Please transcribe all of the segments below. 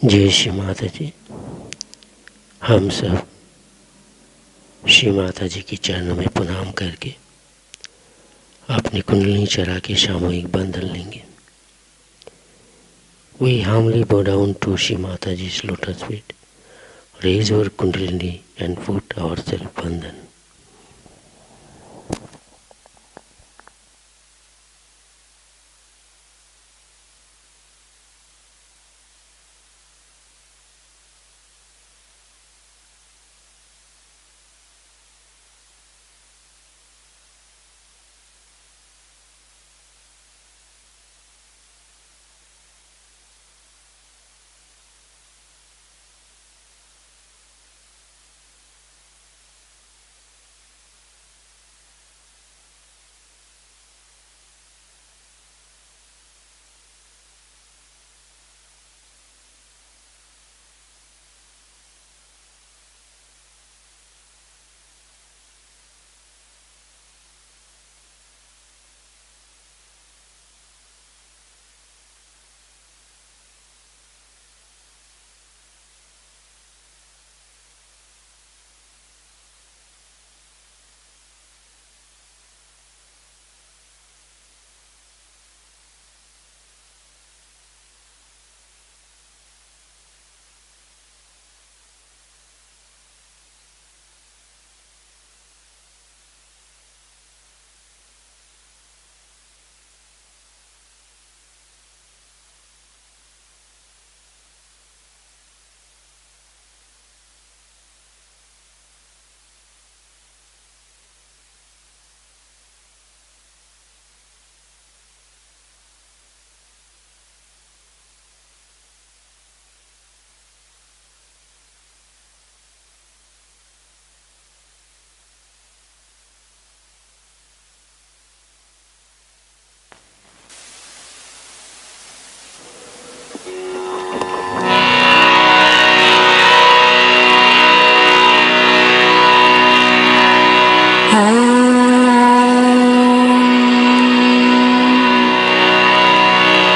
जय श्री माता जी। हम सब श्री माता जी के चरणों में प्रणाम करके अपनी कुंडली चढ़ा के सामूहिक बंधन लेंगे। We humbly bow down to Shri Mataji's lotus feet, raise our kundalini and put ourselves bandhan.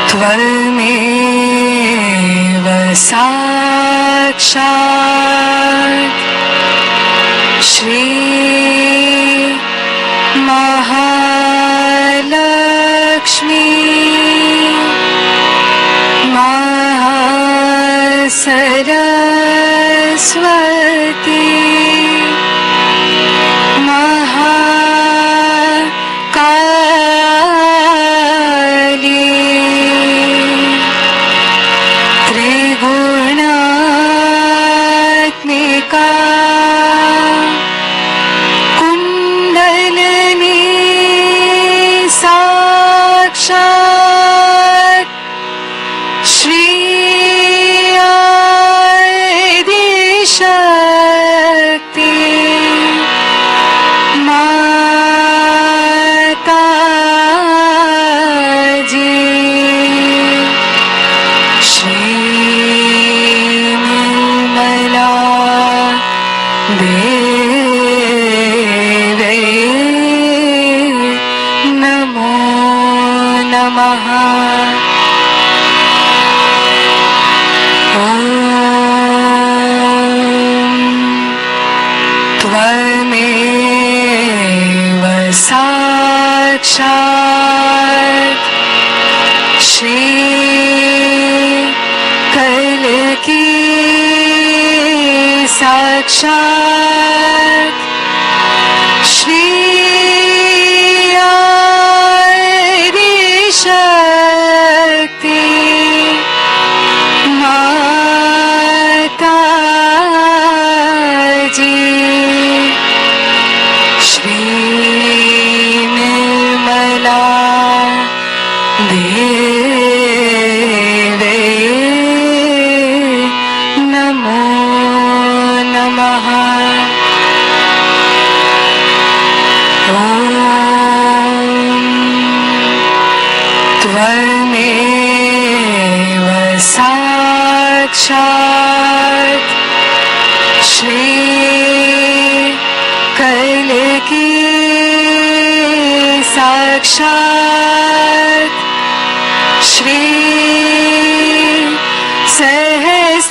त्वमेव साक्षात् श्री महालक्ष्मी महासरस्वती साक्षात् श्री आदिशक्ति माताजी श्री निर्मला देवी नमो नमः। त्वमेव साक्षात् श्री कल्की साक्षात् श्री सहस्रलिंग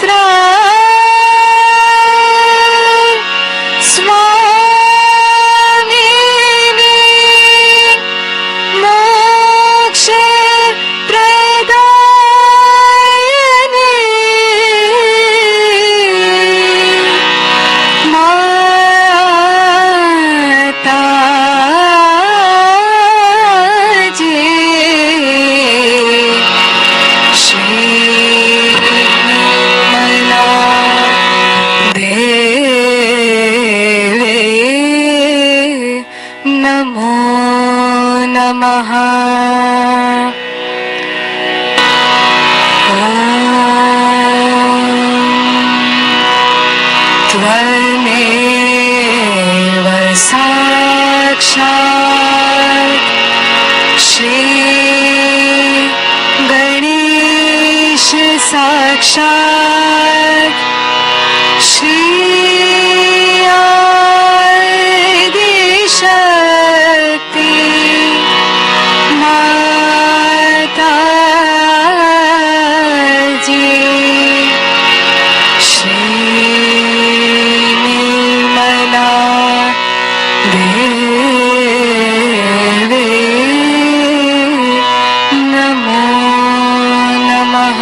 नमः त्वमेव साक्षात् श्री गणेश साक्षात् श्री शक्ति माता जी श्री निर्मला देवी नमो नमः।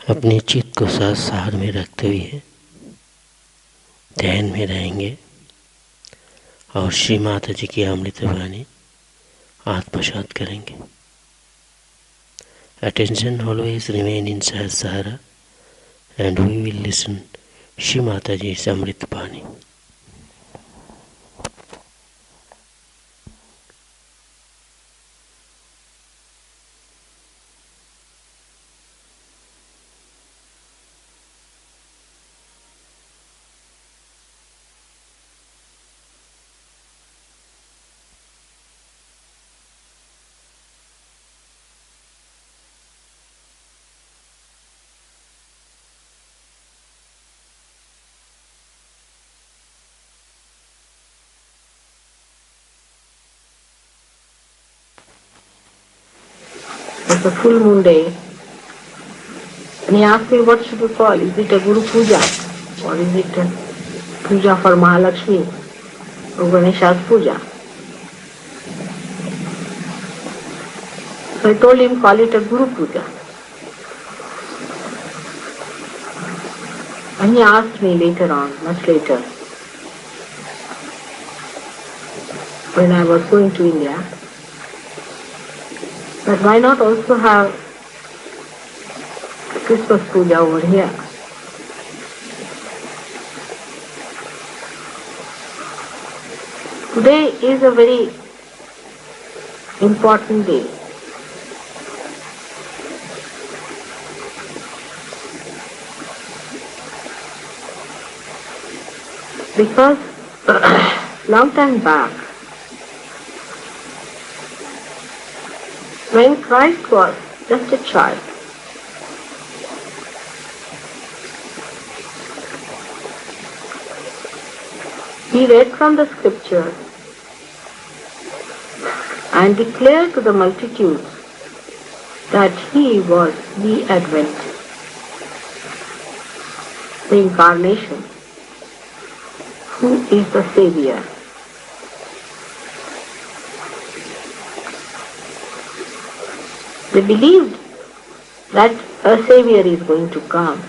अपने चित्त को साथ सार में रखते हुए ध्यान में रहेंगे और श्री माता जी की अमृत वाणी आत्मसात करेंगे। Attention always remain in Sahasrara and we will listen Shri Mataji's Amrit Bani. It's a full moon day, and he asked me, what should we call? Is it a Guru Puja, or is it a Puja for Mahalakshmi, or Ganesha's Puja? So I told him, call it a Guru Puja. And he asked me later on, much later, when I was going to India, but why not also have Christmas Puja over here? Today is a very important day. Because long time back, when Christ was just a child, he read from the scriptures and declared to the multitudes that he was the Advent, the Incarnation, who is the Savior. They believed that a Savior is going to come.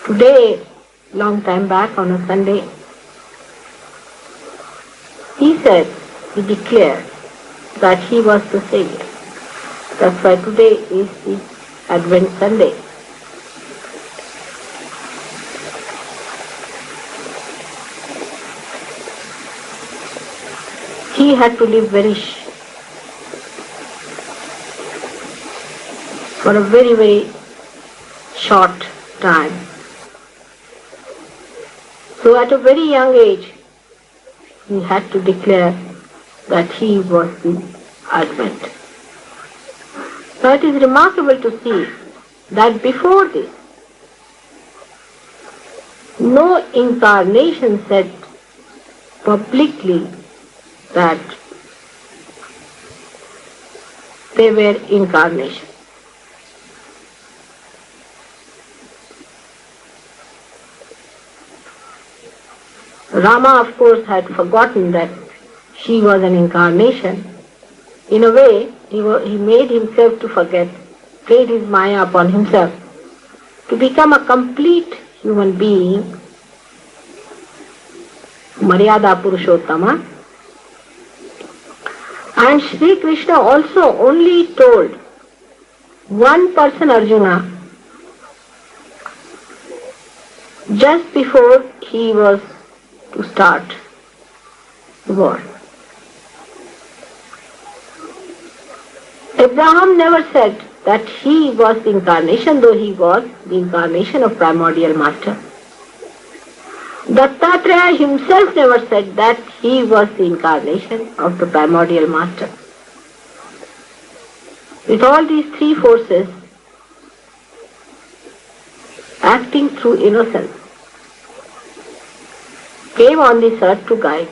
Today, long time back on a Sunday, he declared that he was the Savior. That's why today is the Advent Sunday. He had to live for a very, very short time. So at a very young age, he had to declare that he was the Advent. So it is remarkable to see that before this, no incarnation said publicly that they were incarnations. Rama, of course, had forgotten that she was an incarnation. In a way, he made himself to forget, played his maya upon himself, to become a complete human being, Maryada Purushottama. And Shri Krishna also only told one person, Arjuna, just before he was to start the war. Abraham never said that he was the incarnation, though he was the incarnation of primordial master. Dattatreya himself never said that he was the incarnation of the primordial master. With all these three forces acting through innocence, came on this earth to guide.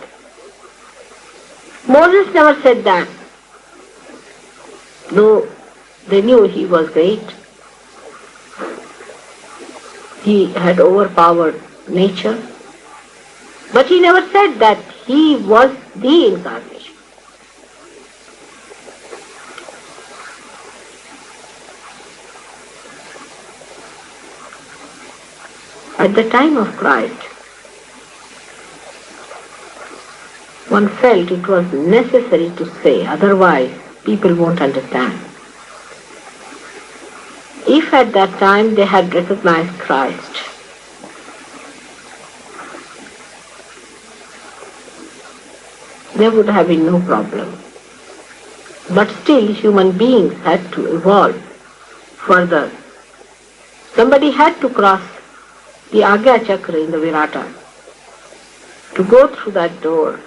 Moses never said that, though they knew he was great. He had overpowered nature. But he never said that he was the incarnation. At the time of Christ, one felt it was necessary to say, otherwise people won't understand. If at that time they had recognized Christ, there would have been no problem. But still human beings had to evolve further. Somebody had to cross the Agya Chakra in the Virata to go through that door.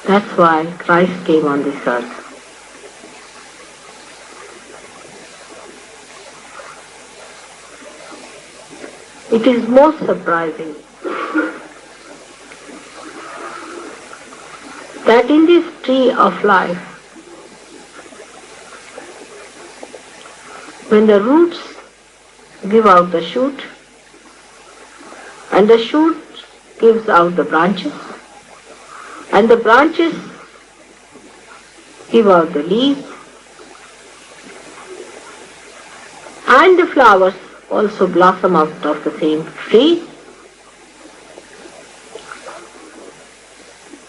That's why Christ came on this earth. It is most surprising that in this tree of life, when the roots give out the shoot and the shoot gives out the branches and the branches give out the leaves and the flowers also blossom out of the same tree,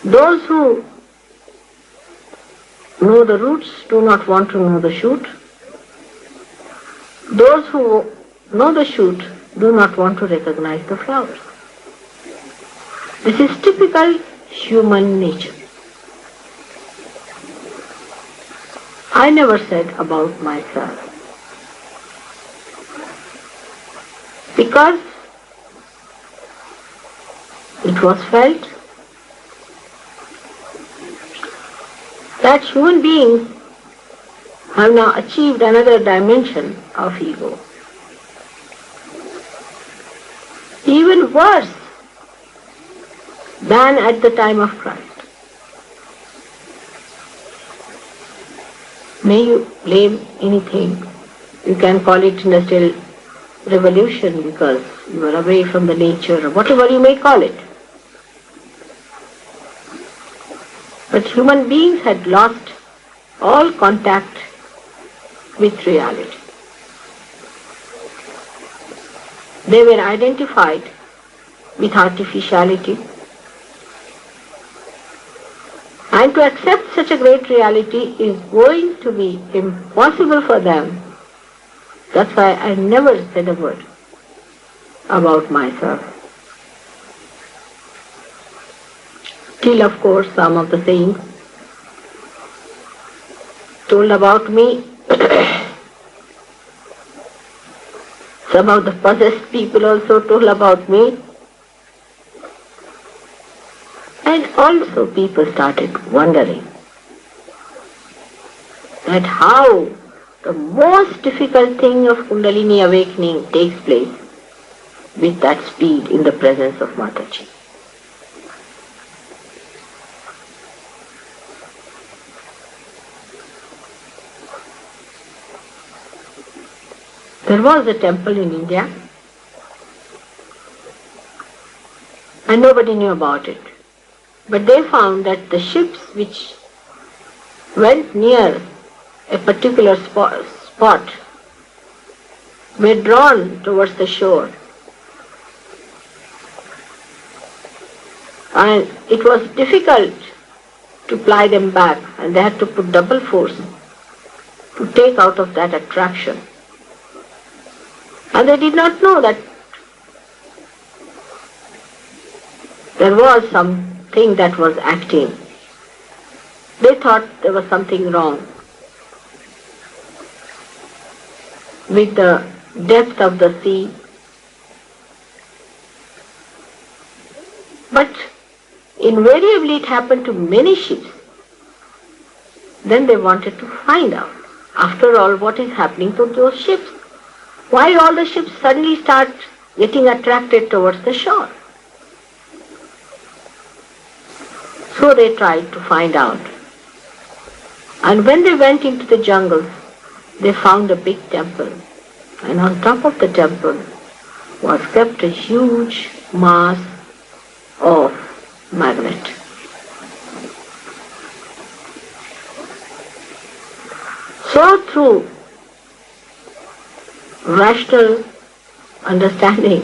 those who know the roots do not want to know the shoot. Those who know the shoot do not want to recognize the flowers. This is typical human nature. I never said about myself, because it was felt that human beings have now achieved another dimension of ego. Even worse than at the time of Christ. May you blame anything. You can call it industrial revolution because you are away from the nature or whatever you may call it. But human beings had lost all contact with reality. They were identified with artificiality. And to accept such a great reality is going to be impossible for them. That's why I never said a word about myself. Till, of course, some of the saints told about me. Some of the possessed people also told about me. And also people started wondering that how the most difficult thing of Kundalini awakening takes place with that speed in the presence of Mataji. There was a temple in India and nobody knew about it. But they found that the ships which went near a particular spot were drawn towards the shore. And it was difficult to ply them back, and they had to put double force to take out of that attraction. And they did not know that there was something that was acting. They thought there was something wrong with the depth of the sea. But invariably it happened to many ships. Then they wanted to find out, after all, what is happening to those ships. Why all the ships suddenly start getting attracted towards the shore? So they tried to find out. And when they went into the jungles, they found a big temple. And on top of the temple was kept a huge mass of magnet. So through rational understanding,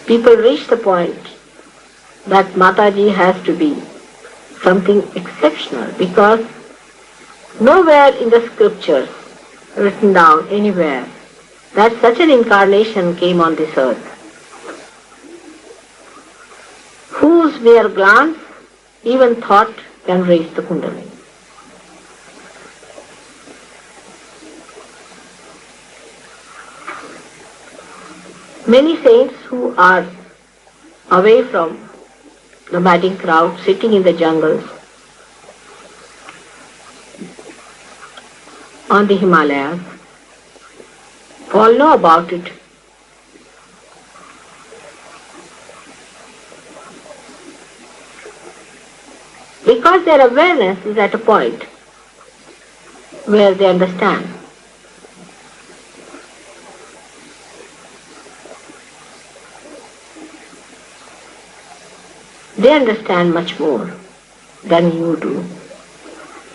people reach the point that Mataji has to be something exceptional, because nowhere in the scriptures written down anywhere that such an incarnation came on this earth, whose mere glance, even thought, can raise the Kundalini. Many saints who are away from the madding crowd, sitting in the jungles, on the Himalayas, all know about it. Because their awareness is at a point where they understand. They understand much more than you do,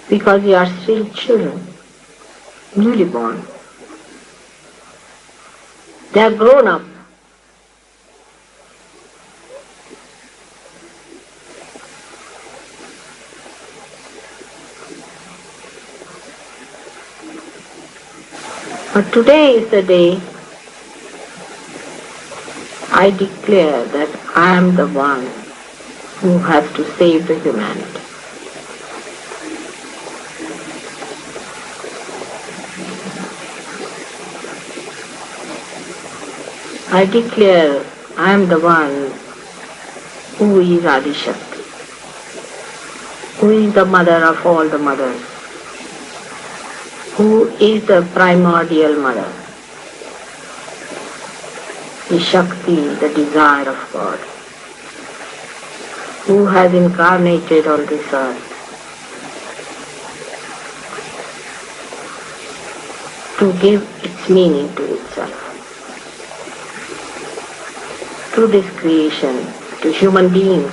because you are still children, newly born. They are grown up. But today is the day I declare that I am the one who has to save the humanity. I declare I am the one who is Adi Shakti, who is the mother of all the mothers, who is the primordial mother, the Shakti, the desire of God, who has incarnated on this earth to give its meaning to itself, through this creation, to human beings.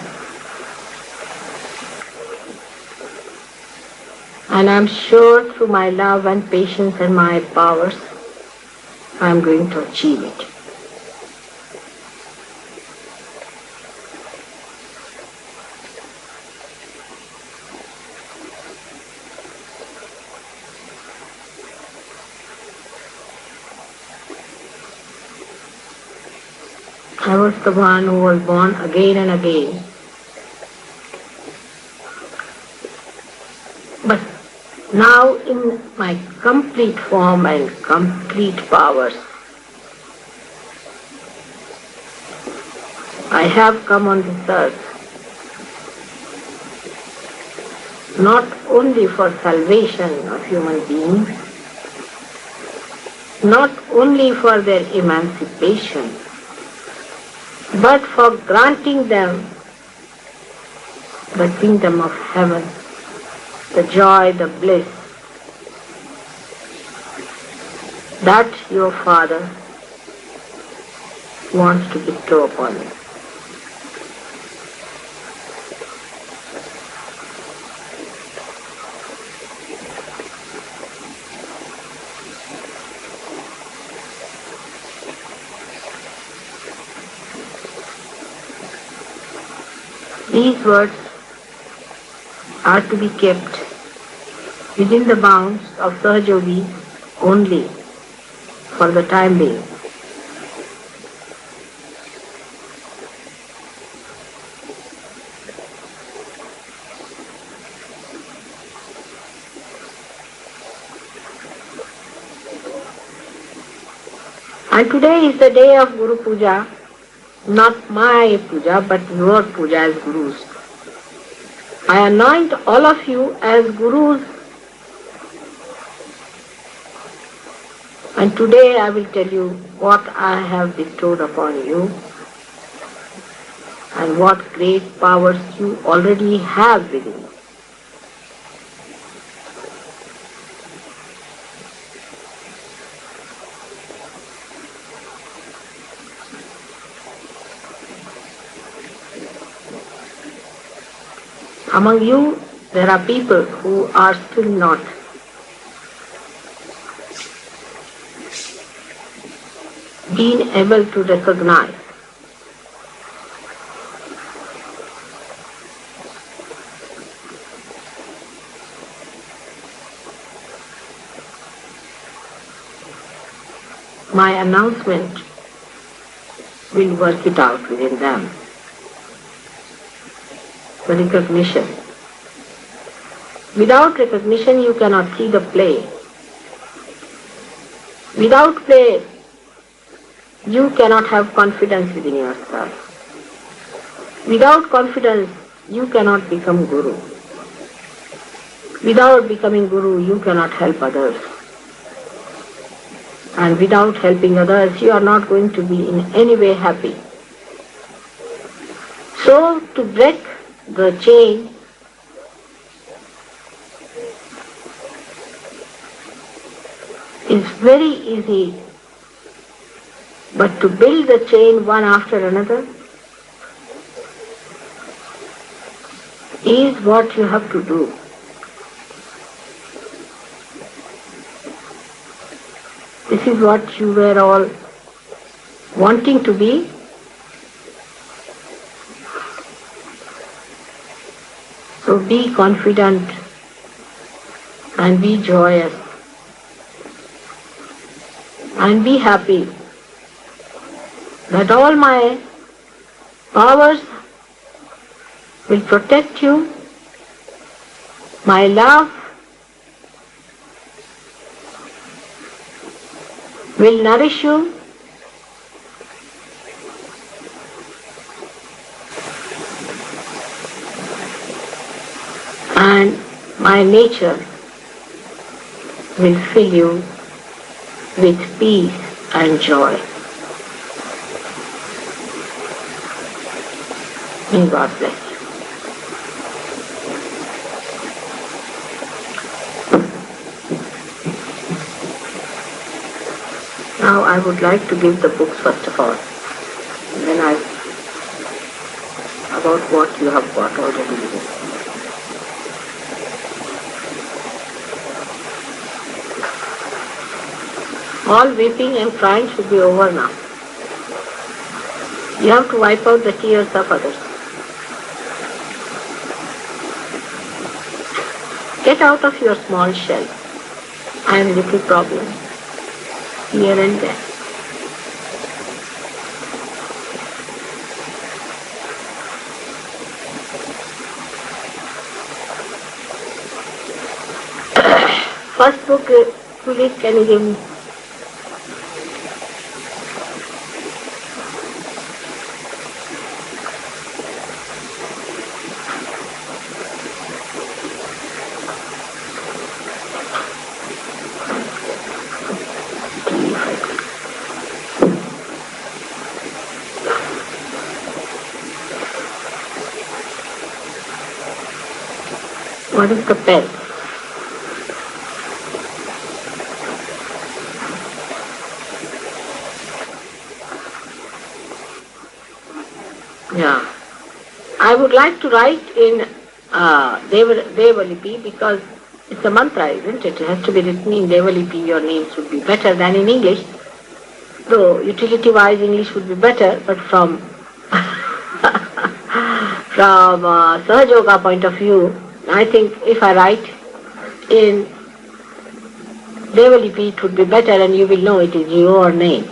And I am sure through my love and patience and my powers, I am going to achieve it. I was the one who was born again and again. But now in my complete form and complete powers, I have come on this earth not only for salvation of human beings, not only for their emancipation, but for granting them the kingdom of heaven, the joy, the bliss that your Father wants to bestow upon you. These words are to be kept within the bounds of Sahajogi only for the time being. And today is the day of Guru Puja, not my puja, but your puja as gurus. I anoint all of you as gurus, and today I will tell you what I have bestowed upon you and what great powers you already have within you. Among you, there are people who are still not being able to recognize my announcement will work it out within them. The recognition. Without recognition, you cannot see the play. Without play, you cannot have confidence within yourself. Without confidence, you cannot become Guru. Without becoming Guru, you cannot help others. And without helping others, you are not going to be in any way happy. So, to break the chain is very easy, but to build the chain one after another is what you have to do. This is what you were all wanting to be. So be confident and be joyous and be happy that all my powers will protect you, my love will nourish you, and my nature will fill you with peace and joy. May God bless you. Now I would like to give the books first of all, and then about what you have got already. All weeping and crying should be over now. You have to wipe out the tears of others. Get out of your small shell. I am little problem here and there. First book, please can you give me? What is the pen? Yeah. I would like to write in Devalipi because it's a mantra, isn't it? It has to be written in Devalipi. Your names would be better than in English. Though utility-wise English would be better, but from Sahaja Yoga point of view, I think if I write in Devalipi it would be better and you will know it is your name.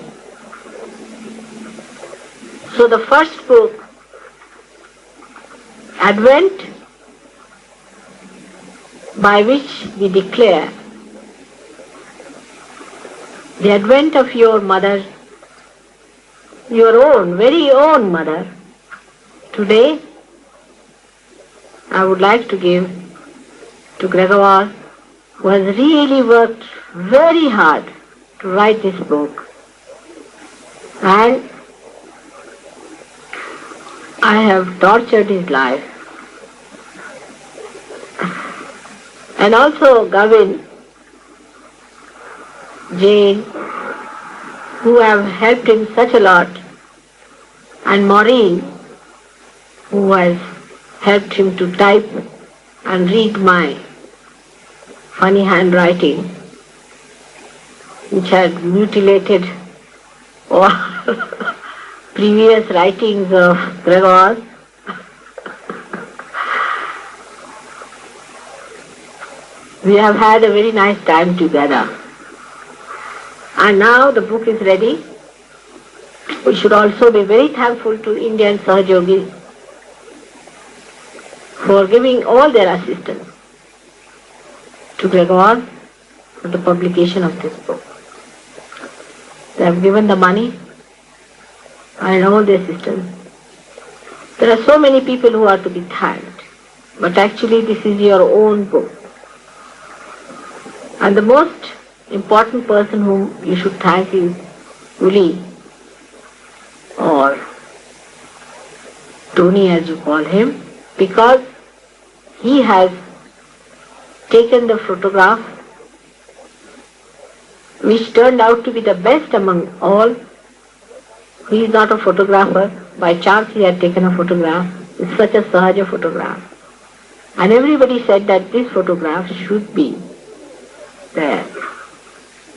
So the first book, Advent, by which we declare the advent of your mother, your own, very own mother. Today, I would like to give to Gregoire, who has really worked very hard to write this book. And I have tortured his life. And also Gavin, Jane, who have helped him such a lot, and Maureen, who has helped him to type and read my funny handwriting, which had mutilated all previous writings of Gregor. We have had a very nice time together. And now the book is ready. We should also be very thankful to Indian Sahajogis for giving all their assistance to Gregor for the publication of this book. They have given the money and all the assistance. There are so many people who are to be thanked, but actually this is your own book. And the most important person whom you should thank is Uli, or Tony as you call him, because he has taken the photograph which turned out to be the best among all. He is not a photographer. By chance he had taken a photograph. It's such a Sahaja photograph. And everybody said that this photograph should be there.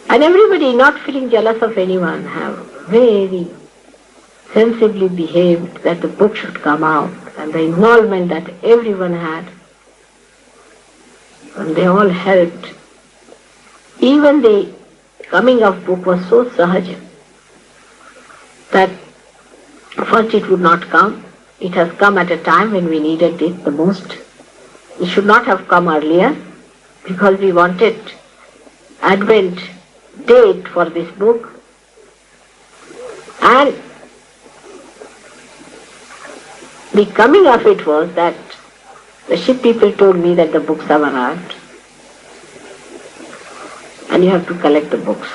And everybody, not feeling jealous of anyone, have very sensibly behaved that the book should come out, and the involvement that everyone had. And they all helped. Even the coming of book was so Sahaja that first it would not come. It has come at a time when we needed it the most. It should not have come earlier because we wanted Advent date for this book. And the coming of it was that the ship people told me that the books have arrived and you have to collect the books.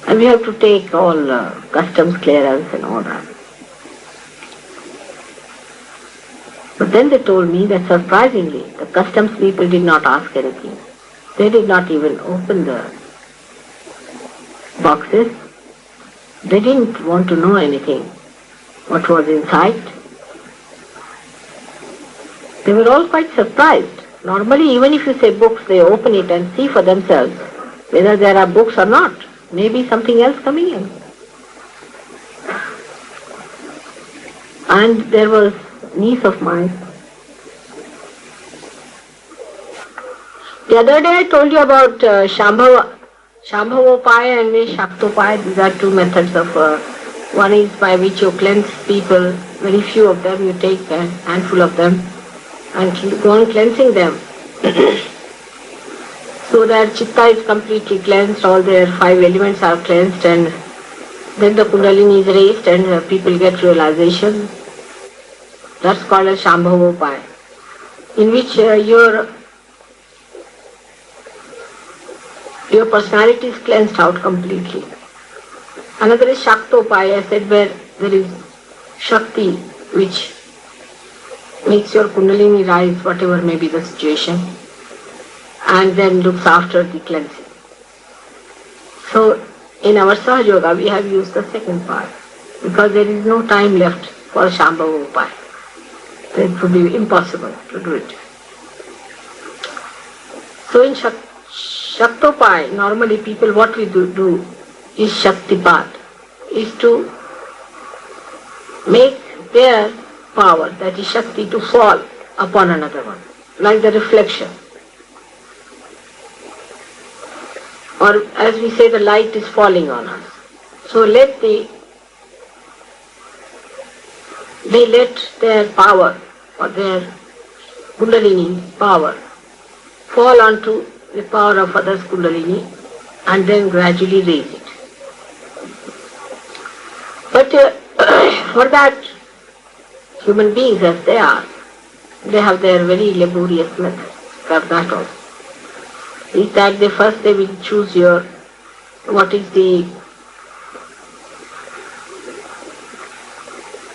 And we have to take all customs clearance and all that. But then they told me that surprisingly, the customs people did not ask anything. They did not even open the boxes. They didn't want to know anything, what was inside. They were all quite surprised. Normally, even if you say books, they open it and see for themselves whether there are books or not. Maybe something else coming in. And there was a niece of mine. The other day I told you about Shambhavopaya and Shaktopaya. These are two methods of, one is by which you cleanse people, very few of them, you take a handful of them and go on cleansing them. So that Chitta is completely cleansed, all their 5 elements are cleansed, and then the Kundalini is raised and people get realization. That's called a Shambhavopaya, in which your personality is cleansed out completely. Another is Shaktopaya, I said, where there is Shakti, which makes your kundalini rise, whatever may be the situation, and then looks after the cleansing. So in our Sahaja Yoga we have used the second part because there is no time left for Shambhava Upaya. It would be impossible to do it. So in Shaktopai, normally people, what we do is Shaktipat, is to make their power, that is Shakti, to fall upon another one, like the reflection. Or as we say, the light is falling on us. So they let their power or their kundalini power fall onto the power of others' kundalini and then gradually raise it. But for that, human beings as they are, they have their very laborious method for that also. Is that they will choose what is the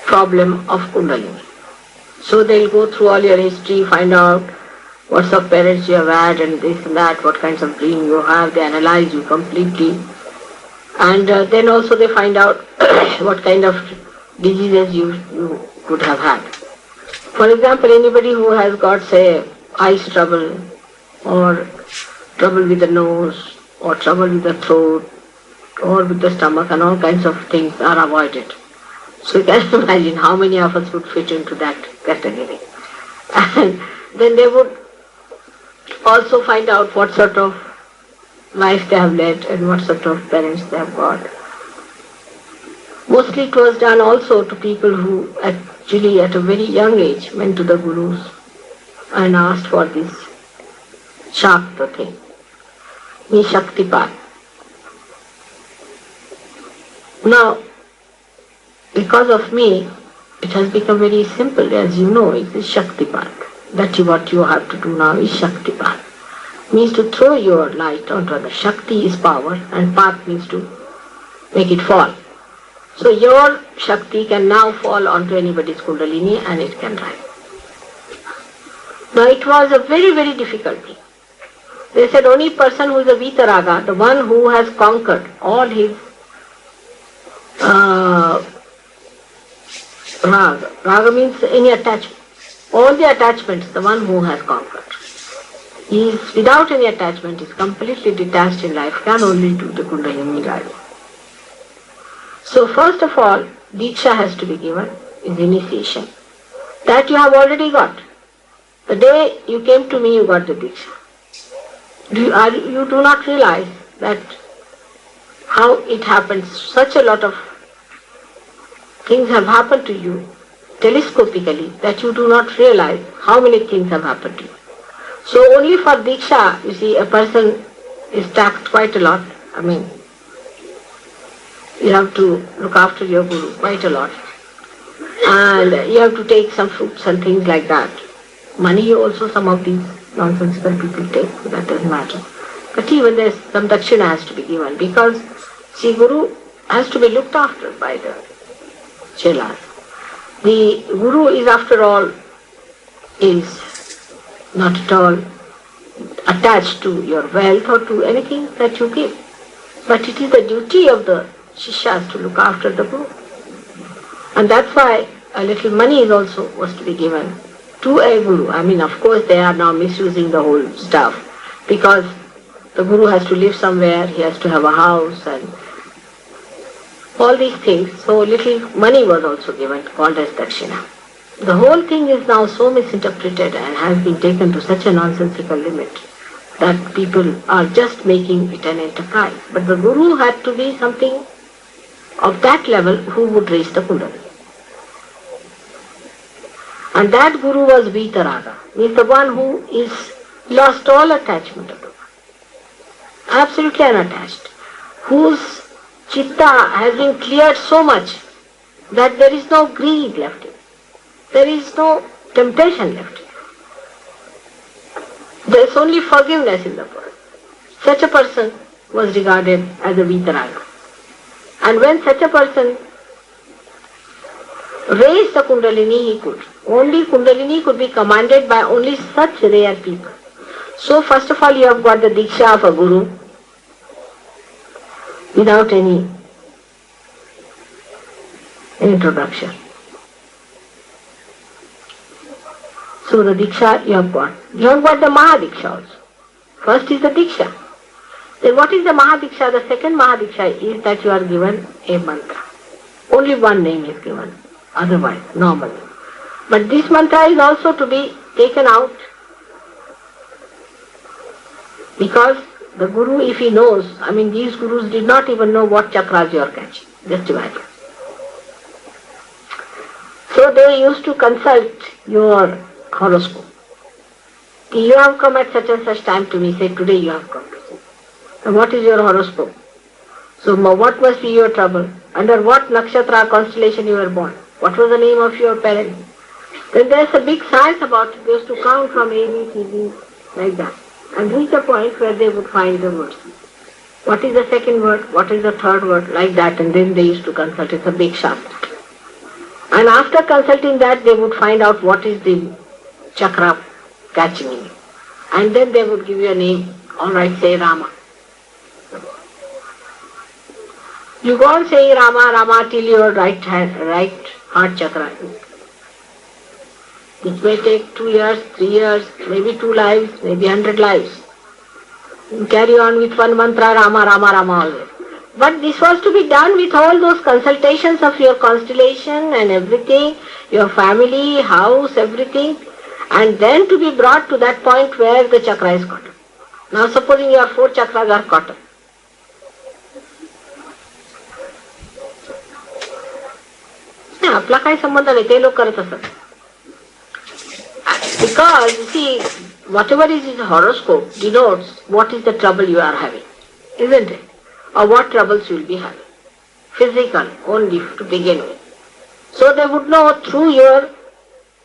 problem of kundalini. So they'll go through all your history, find out what sort of parents you have had and this and that, what kinds of dream you have, they analyze you completely. And then also they find out what kind of diseases you could have had. For example, anybody who has got, say, eyes trouble, or trouble with the nose, or trouble with the throat, or with the stomach, and all kinds of things are avoided. So you can imagine how many of us would fit into that category. And then they would also find out what sort of life they have led and what sort of parents they have got. Mostly it was done also to people who actually at a very young age went to the gurus and asked for this Shakta thing, me Shaktipat. Now, because of me, it has become very simple, as you know, it is Shaktipat. That is what you have to do now, is Shaktipat. Means to throw your light onto other. Shakti is power and Pat means to make it fall. So your Shakti can now fall onto anybody's kundalini and it can rise. Now it was a very, very difficult thing. They said only person who is a Vitaraga, the one who has conquered all his Raga. Raga means any attachment. All the attachments, the one who has conquered. He is without any attachment, is completely detached in life, can only do the Kundalini rise. So first of all, Diksha has to be given, is initiation. That you have already got. The day you came to me, you got the Diksha. You do not realize that how it happens. Such a lot of things have happened to you telescopically that you do not realize how many things have happened to you. So only for Diksha, you see, a person is taxed quite a lot. I mean, you have to look after your guru quite a lot. And you have to take some fruits and things like that. Money also some of these nonsensical people take, so that doesn't matter. But even there's some dakshina has to be given because, see, guru has to be looked after by the chelas. The guru is after all, is not at all attached to your wealth or to anything that you give. But it is the duty of the shishyas to look after the guru. And that's why a little money is also was to be given to a guru. I mean, of course, they are now misusing the whole stuff because the guru has to live somewhere, he has to have a house and all these things. So little money was also given, called as dakshina. The whole thing is now so misinterpreted and has been taken to such a nonsensical limit that people are just making it an enterprise. But the guru had to be something of that level who would raise the kundalini. And that guru was Vitaraga, means the one who is lost all attachment of the one. Absolutely unattached. Whose chitta has been cleared so much that there is no greed left in it. There is no temptation left in it. There is only forgiveness in the person. Such a person was regarded as a Vitaraga. And when such a person raised the kundalini, he could. Only Kundalini could be commanded by only such rare people. So first of all you have got the Diksha of a Guru without any introduction. So the Diksha you have got. You have got the Mahadiksha also. First is the Diksha. Then what is the Mahadiksha? The second Mahadiksha is that you are given a mantra. Only one name is given, otherwise, normally. But this mantra is also to be taken out because the Guru, if he knows, these Gurus did not even know what chakras you are catching. Just imagine. So they used to consult your horoscope. You have come at such and such time to me, say today you have come to me. And what is your horoscope? So what must be your trouble? Under what nakshatra constellation you were born? What was the name of your parents? Then there's a big science about it. They used to count from A, B, C, D, like that. And reach a point where they would find the words. What is the second word? What is the third word? Like that. And then they used to consult. It's a big shastra. And after consulting that, they would find out what is the chakra catching in. And then they would give you a name. Alright, say Rama. You go on saying Rama, Rama till your right heart chakra. It may take 2 years, 3 years, maybe 2 lives, maybe 100 lives. You carry on with one mantra, Rama, Rama, Rama always. But this was to be done with all those consultations of your constellation and everything, your family, house, everything, and then to be brought to that point where the chakra is caught up. Now supposing your 4 chakras are caught up. आपला काही संबंध नाही ते लोक करत असतात because you see whatever is his horoscope denotes what is the trouble you are having, isn't it? Or what troubles you will be having, physical only to begin with. So they would know through your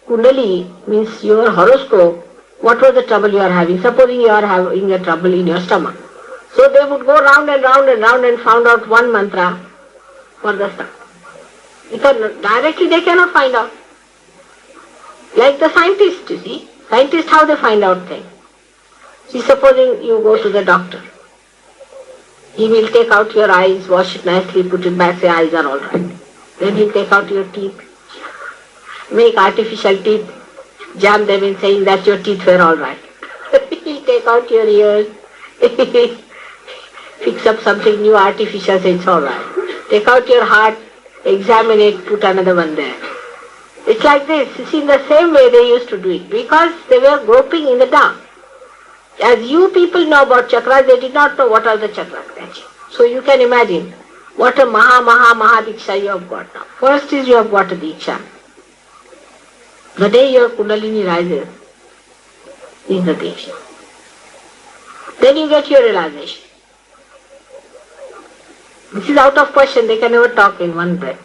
kundali, means your horoscope, what was the trouble you are having. Supposing you are having a trouble in your stomach, so they would go round and round and round and found out one mantra for the stomach. Because directly they cannot find out. Like the scientists, you see. Scientists, how they find out things. See, supposing you go to the doctor. He will take out your eyes, wash it nicely, put it back, say eyes are all right. Then he'll take out your teeth, make artificial teeth, jam them in saying that your teeth were all right. He'll take out your ears, fix up something new artificial, say it's all right. Take out your heart, examine it, put another one there. It's like this. You see, in the same way they used to do it because they were groping in the dark. As you people know about chakras, they did not know what are the chakras catching. So you can imagine what a Maha Diksha you have got now. First is you have got a Diksha. The day your Kundalini rises is the Diksha. Then you get your realization. This is out of question, they can never talk in one breath.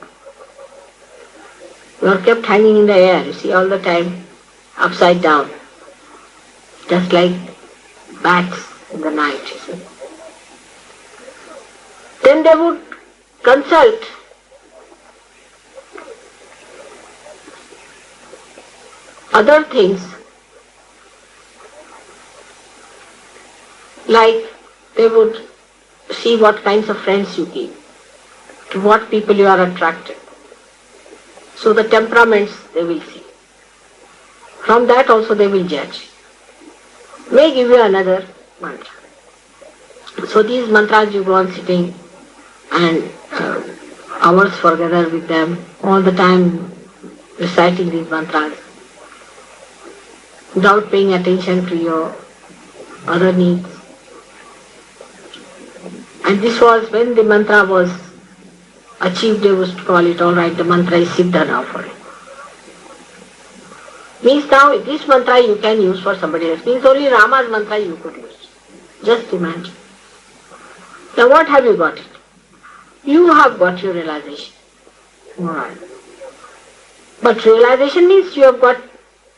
You are kept hanging in the air, you see, all the time, upside down. Just like bats in the night, you see. Then they would consult other things, like they would see what kinds of friends you keep, to what people you are attracted. So the temperaments they will see. From that also they will judge. May give you another mantra. So these mantras you go on sitting and hours together with them, all the time reciting these mantras without paying attention to your other needs. And this was when the mantra was achieved, they used to call it, all right, the mantra is siddha now for it. Means now this mantra you can use for somebody else. Means only Rama's mantra you could use. Just imagine. Now what have you got it? You have got your realization. Alright. But realization means you have got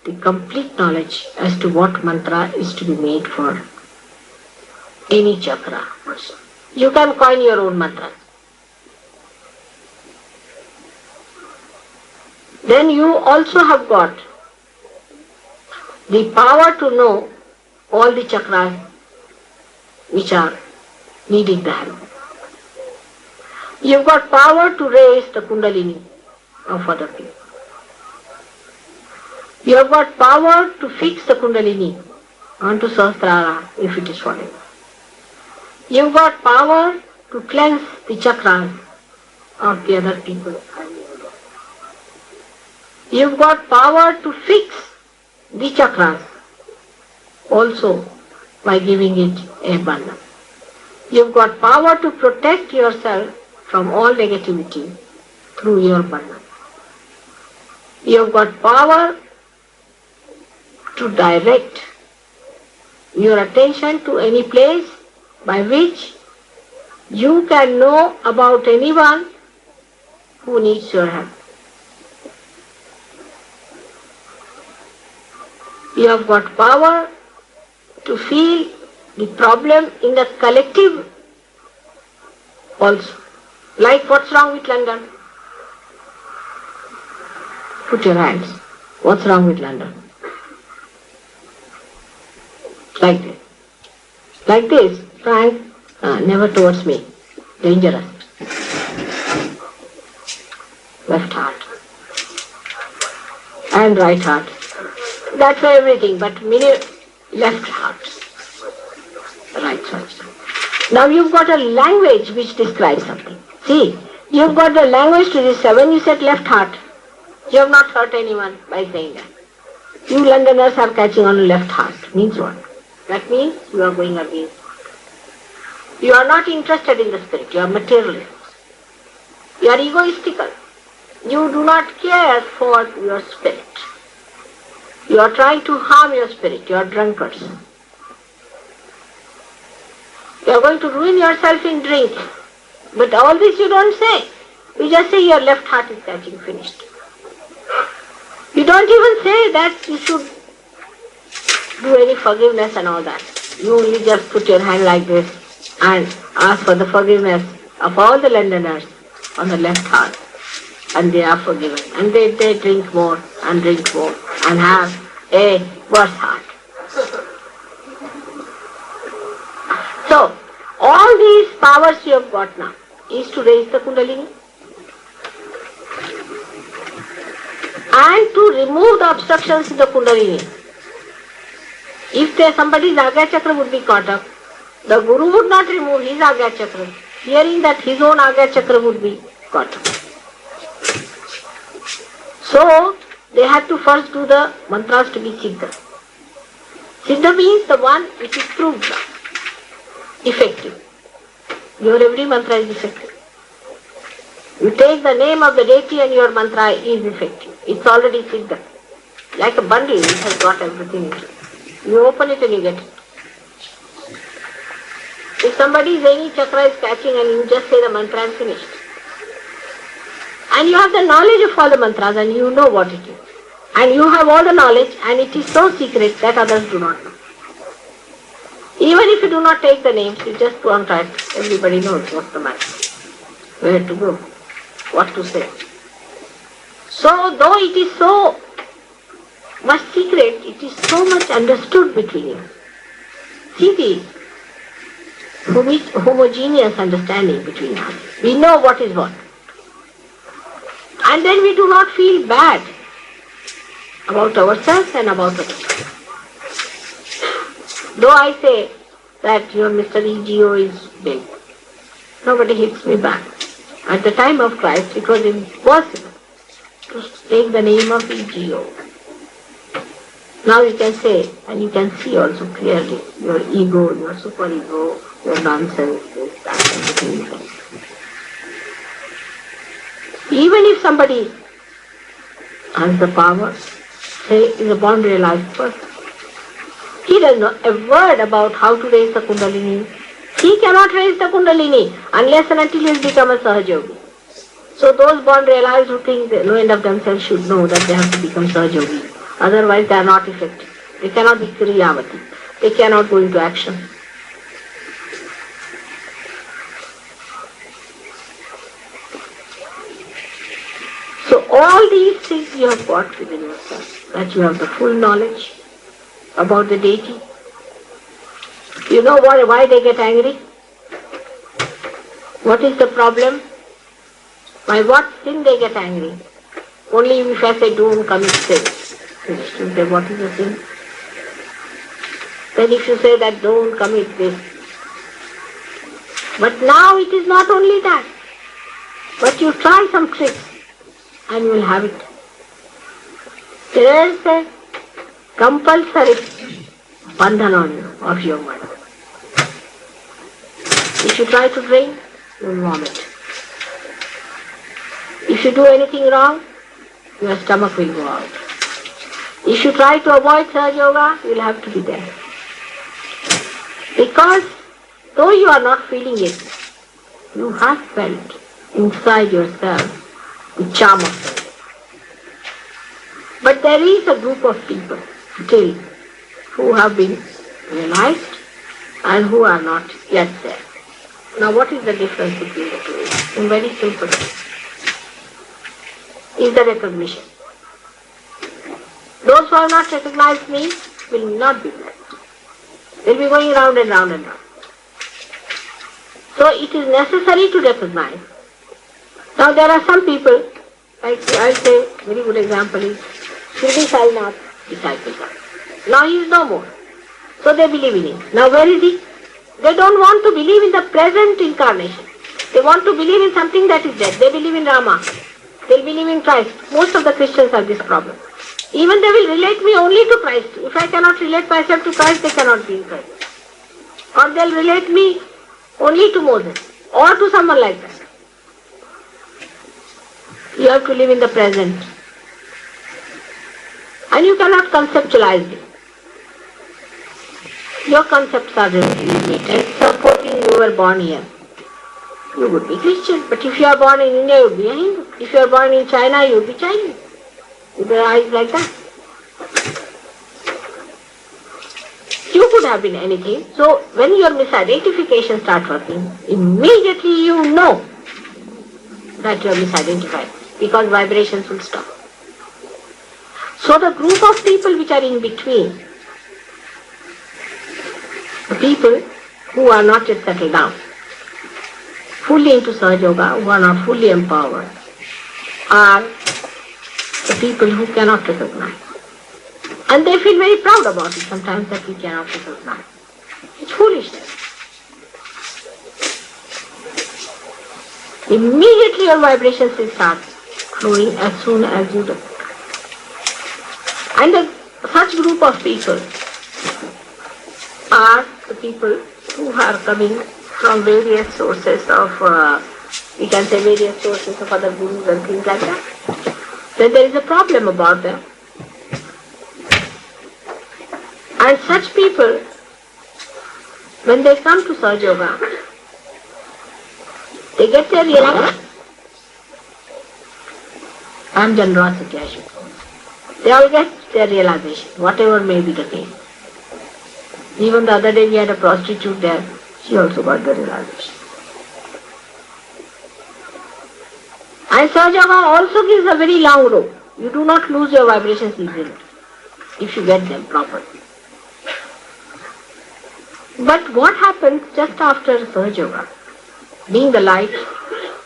the complete knowledge as to what mantra is to be made for any chakra person. You can coin your own mantra. Then you also have got the power to know all the chakras which are needing the help. You've got power to raise the kundalini of other people. You have got power to fix the kundalini onto Sahasrara if it is falling. You've got power to cleanse the chakras of the other people. You've got power to fix the chakras also by giving it a bandhan. You've got power to protect yourself from all negativity through your bandhan. You've got power to direct your attention to any place by which you can know about anyone who needs your help. You have got power to feel the problem in the collective also. Like what's wrong with London? Put your hands. What's wrong with London? Like this. Like this. Frank, never towards me. Dangerous. Left heart. And right heart. That's for everything, but left heart. Right heart. Now you've got a language which describes something. See, you've got the language to this. When you said left heart, you have not hurt anyone by saying that. You Londoners are catching on left heart. Means what? That means you are going against God. You are not interested in the spirit. You are materialist. You are egoistical. You do not care for your spirit. You are trying to harm your spirit. You are drunkards. You are going to ruin yourself in drinking. But all this you don't say. You just say your left heart is catching, finished. You don't even say that you should do any forgiveness and all that. You only just put your hand like this and ask for the forgiveness of all the Londoners on the left heart. And they are forgiven. And they drink more and drink more and have a worse heart. So, all these powers you have got now is to raise the kundalini and to remove the obstructions in the kundalini. If somebody's Agya Chakra would be caught up, the Guru would not remove his Agya Chakra, hearing that his own Agya Chakra would be caught up. So, they had to first do the mantras to be Siddha. Siddha means the one which is proved now, effective. Your every mantra is effective. You take the name of the deity and your mantra is effective. It's already Siddha. Like a bundle, it has got everything in it. You open it and you get it. If somebody's any chakra is catching and you just say the mantra and finished. And you have the knowledge of all the mantras and you know what it is. And you have all the knowledge and it is so secret that others do not know. Even if you do not take the names, you just go and try it. Everybody knows what's the matter, where to go, what to say. So, though it is so much secret, it is so much understood between you. See the homogeneous understanding between us. We know what is what. And then we do not feel bad about ourselves and about others. Though I say that your Mr. EGO is big, nobody hits me back. At the time of Christ, it was impossible to take the name of EGO. Now you can say, and you can see also clearly, your ego, your superego, your nonsense, this, that, everything. Even if somebody has the power, say is a born realized person, he does not a word about how to raise the kundalini. He cannot raise the kundalini unless and until he has become a sahajogi. So those born realized who think the low end of themselves should know that they have to become sahajogi. Otherwise they are not effective. They cannot be kriyavati. They cannot go into action. So all these things you have got within yourself, that you have the full knowledge, about the deity. You know why they get angry? What is the problem? By what sin they get angry? Only if I say don't commit sin. You say what is the sin? Then if you say that don't commit this. But now it is not only that. But you try some tricks and you will have it. There is a compulsory bandhan on you of your mind. If you try to drink, you will vomit. If you do anything wrong, your stomach will go out. If you try to avoid Sahaja Yoga, you will have to be there. Because though you are not feeling it, you have felt inside yourself the charm of it. But there is a group of people still who have been realized and who are not yet there. Now what is the difference between the two? In very simple terms. Is the recognition. Those who have not recognized me will not be blessed. They will be going round and round and round. So it is necessary to recognize. Now there are some people, like I'll say, very good example is Shri Sainath disciple. Now he is no more. So they believe in him. Now where is he? They don't want to believe in the present incarnation. They want to believe in something that is dead. They believe in Rama. They believe in Christ. Most of the Christians have this problem. Even they will relate me only to Christ. If I cannot relate myself to Christ, they cannot be in Christ. Or they'll relate me only to Moses or to someone like that. You have to live in the present. And you cannot conceptualize it. Your concepts are limited. Supposing you were born here, you would be Christian. But if you are born in India, you would be a Hindu. If you are born in China, you would be Chinese. With your eyes like that. You could have been anything. So when your misidentification starts working, immediately you know that you are misidentified because vibrations will stop. So the group of people which are in between, the people who are not yet settled down, fully into Sahaja Yoga, who are not fully empowered, are the people who cannot recognize. And they feel very proud about it sometimes that we cannot recognize. It's foolishness. Immediately your vibrations will start flowing as soon as you do. And such group of people are the people who are coming from various sources of, we can say various sources of other gurus and things like that. Then there is a problem about them. And such people, when they come to Sahaja Yoga, they get their realization. And generosity, I should say. They all get their realization, whatever may be the case. Even the other day we had a prostitute there, she also got the realization. And Sahaja Yoga also gives a very long rope. You do not lose your vibrations easily if you get them properly. But what happens just after Sahaja Yoga, being the light,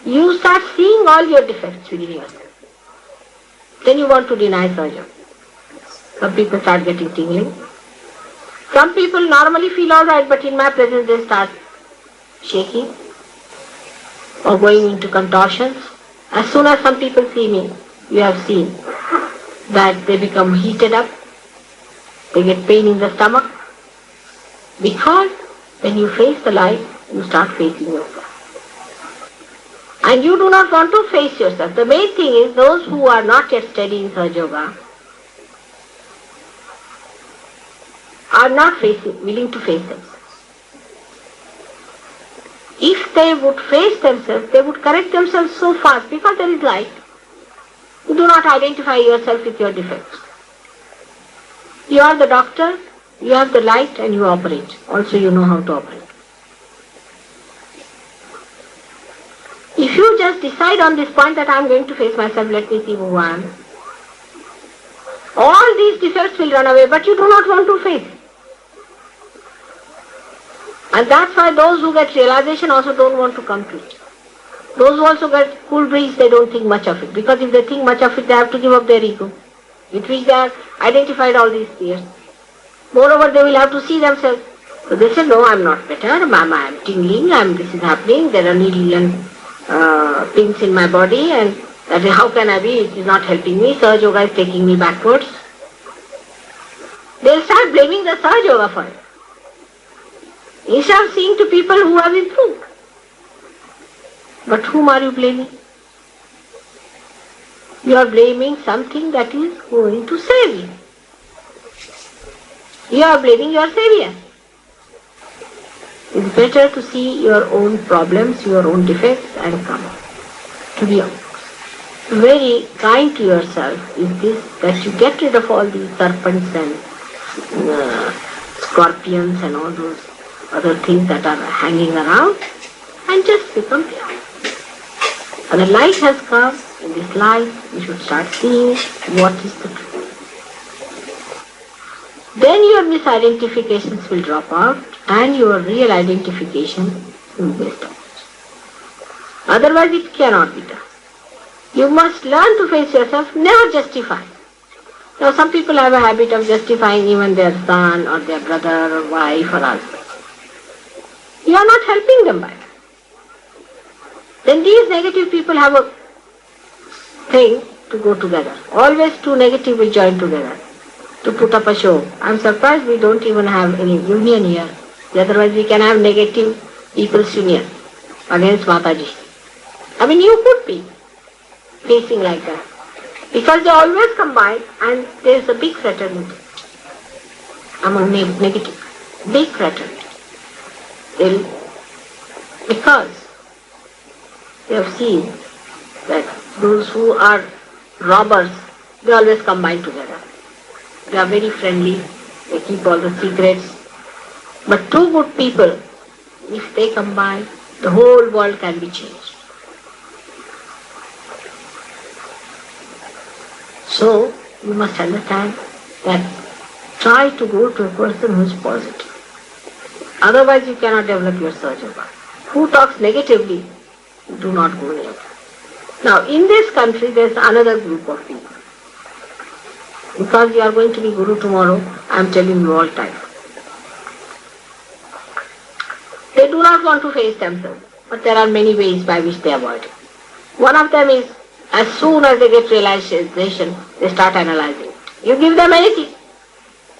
you start seeing all your defects within yourself. Then you want to deny Sahaja Yoga. Some people start getting tingling. Some people normally feel alright, but in my presence they start shaking or going into contortions. As soon as some people see me, you have seen that they become heated up, they get pain in the stomach, because when you face the light, you start facing yourself. And you do not want to face yourself. The main thing is those who are not yet steady in Sahaja Yoga are not willing to face themselves. If they would face themselves, they would correct themselves so fast because there is light. You do not identify yourself with your defects. You are the doctor, you have the light and you operate. Also you know how to operate. If you just decide on this point that I am going to face myself, let me see who I am, All these defects will run away, but you do not want to face. And that's why those who get realization also don't want to come to it. Those who also get cool breeze, they don't think much of it. Because if they think much of it, they have to give up their ego, with which they have identified all these fears. Moreover, they will have to see themselves. So they say, no, I'm not better, I am tingling, this is happening, there are needle and pins in my body, and that is, how can I be, it is not helping me, Sahaja Yoga is taking me backwards. They'll start blaming the Sahaja Yoga for it, instead of seeing to people who have improved. But whom are you blaming? You are blaming something that is going to save you. You are blaming your Savior. It's better to see your own problems, your own defects, and come to be very kind to yourself is this, that you get rid of all these serpents and scorpions and all those other things that are hanging around, and just become pure. And the light has come. In this light, you should start seeing what is the truth. Then your misidentifications will drop out and your real identification will be established. Otherwise it cannot be done. You must learn to face yourself, never justify. Now some people have a habit of justifying even their son or their brother or wife or husband. You are not helping them by that. Then these negative people have a thing to go together. Always two negative will join together to put up a show. I'm surprised we don't even have any union here. Otherwise we can have negative people's union against Mataji. I mean, you could be facing like that. Because they always combine and there's a big fraternity among negative. Big fraternity. Because they have seen that those who are robbers, they always combine together. They are very friendly, they keep all the secrets. But two good people, if they combine, the whole world can be changed. So, you must understand that try to go to a person who is positive. Otherwise you cannot develop your Sahaja Yoga. Who talks negatively, do not go near. Now, in this country, there is another group of people. Because you are going to be Guru tomorrow, I am telling you all time. They do not want to face themselves, but there are many ways by which they avoid it. One of them is, as soon as they get realization, they start analyzing it. You give them anything,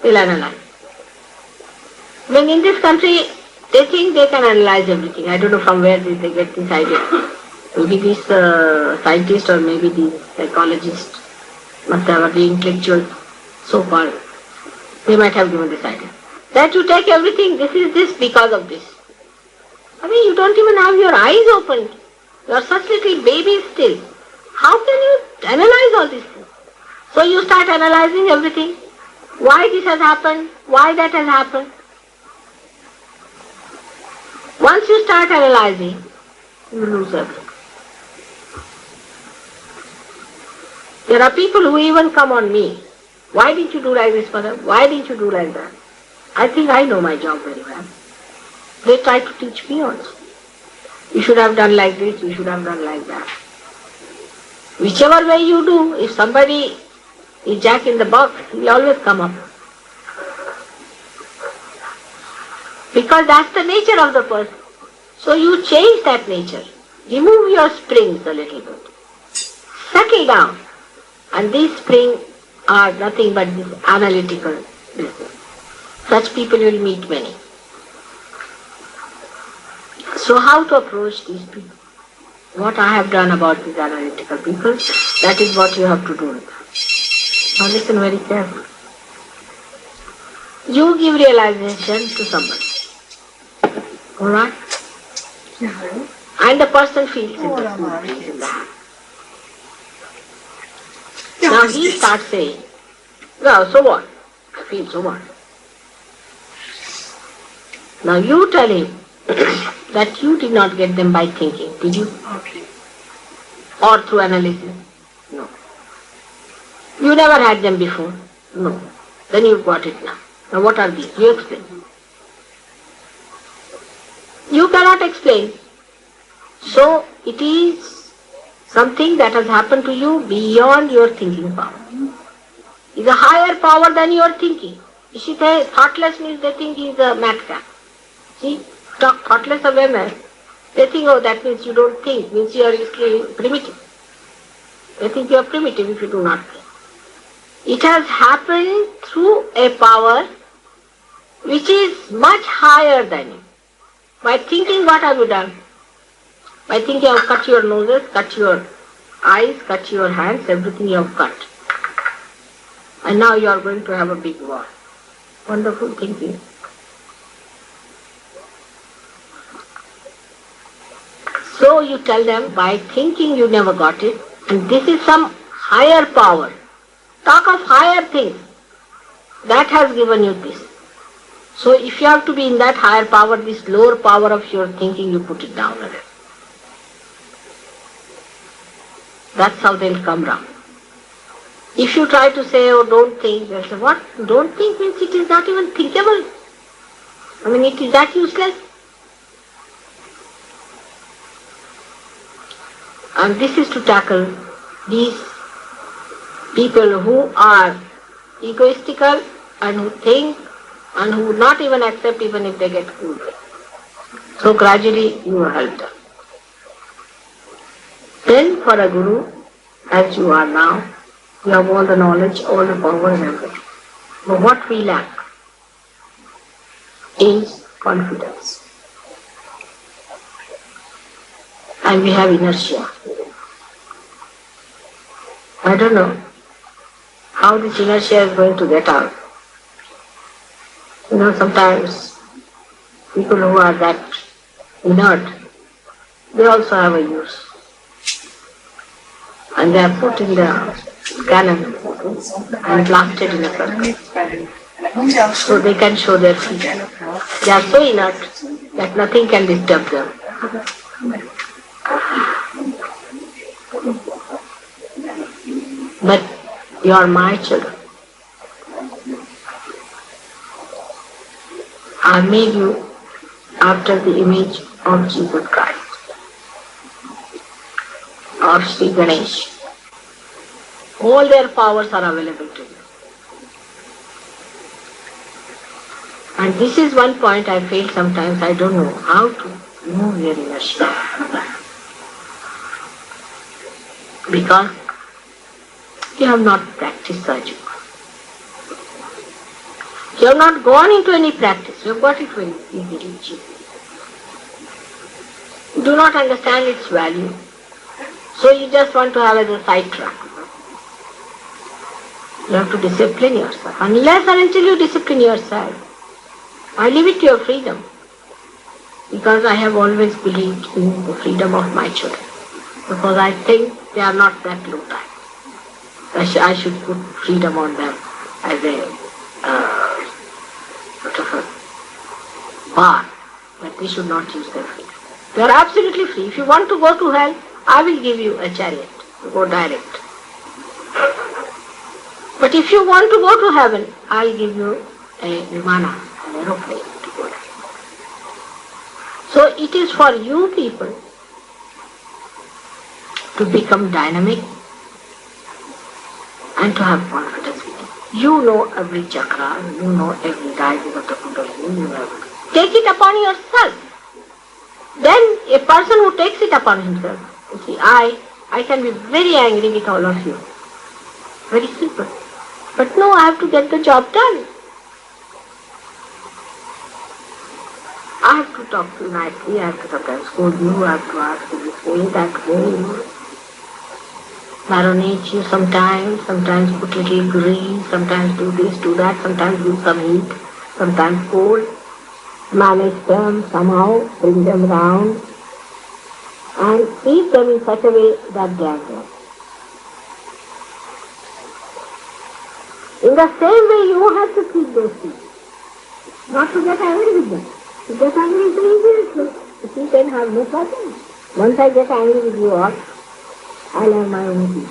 they'll analyze. When in this country, they think they can analyze everything. I don't know from where they get this idea. Maybe these scientists or maybe these psychologists must have the intellectual so-called. They might have given this idea. That you take everything, this is this because of this. I mean, you don't even have your eyes opened. You are such little babies still. How can you analyze all these things? So you start analyzing everything. Why this has happened? Why that has happened? Once you start analyzing, you lose everything. There are people who even come on me. Why didn't you do like this, mother? Why didn't you do like that? I think I know my job very well. They try to teach me also. You should have done like this, you should have done like that. Whichever way you do, if somebody is Jack in the box, he will always come up. Because that's the nature of the person. So you change that nature. Remove your springs a little bit. Settle down. And these springs are nothing but this analytical business. Such people will meet many. So how to approach these people? What I have done about these analytical people, that is what you have to do with them. Now listen very carefully. You give realization to somebody. Alright? And the person feels it in the hand. Now he starts saying, well, so what? I feel so what? Now you tell him that you did not get them by thinking, did you? Okay. Or through analysis? No. You never had them before. No. Then you've got it now. Now what are these? You explain. You cannot explain. So it is something that has happened to you beyond your thinking power. It's a higher power than your thinking. You see, thoughtless means they think he is a madcap. See, thoughtless awareness, they think, oh, that means you don't think, means you are primitive. They think you are primitive if you do not think. It has happened through a power which is much higher than you. By thinking, what have you done? By thinking, you have cut your noses, cut your eyes, cut your hands, everything you have cut. And now you are going to have a big war. Wonderful thinking. So you tell them, by thinking you never got it, and this is some higher power. Talk of higher things. That has given you this. So if you have to be in that higher power, this lower power of your thinking, you put it down a little. That's how they'll come round. If you try to say, oh, don't think, they'll say, what? Don't think means it is not even thinkable. I mean, it is that useless. And this is to tackle these people who are egoistical and who think and who would not even accept even if they get food. So gradually you will help them. Then for a guru, as you are now, you have all the knowledge, all the power and everything. But what we lack is confidence. And we have inertia. I don't know how this inertia is going to get out. You know, sometimes people who are that inert, they also have a use. And they are put in the cannon and blasted in a circle. So they can show their feet. They are so inert that nothing can disturb them. But you are my children. I made you after the image of Jesus Christ or Shri Ganesh. All their powers are available to you. And this is one point I feel sometimes I don't know how to move your inertia. Because you have not practiced surgery. You have not gone into any practice. You have got it very easily, cheaply. You do not understand its value. So you just want to have it as a sidetrack. You have to discipline yourself. Unless and until you discipline yourself, I leave it to your freedom. Because I have always believed in the freedom of my children. Because I think they are not that low type. I should put freedom on them as a sort of a bar. But they should not use their freedom. They are absolutely free. If you want to go to hell, I will give you a chariot to go direct. But if you want to go to heaven, I'll give you a vimana, an aeroplane to go there. So it is for you people to become dynamic and to have confidence with you. You know every chakra, you know every rising of the Kundalini, you know everything. Take it upon yourself. Then a person who takes it upon himself, you see, I can be very angry with all of you. Very simple. But no, I have to get the job done. I have to talk to you nicely, I have to sometimes scold you, I have to ask you this way, that way. Marinate you sometimes put little grease, sometimes do this, do that, sometimes do some heat, sometimes cold. Manage them somehow, bring them round, and keep them in such a way that they are there. In the same way, you have to keep those people. Not to get angry with them. To get angry is the easiest way. If you can have no problem. Once I get angry with you all, I'll have my own peace.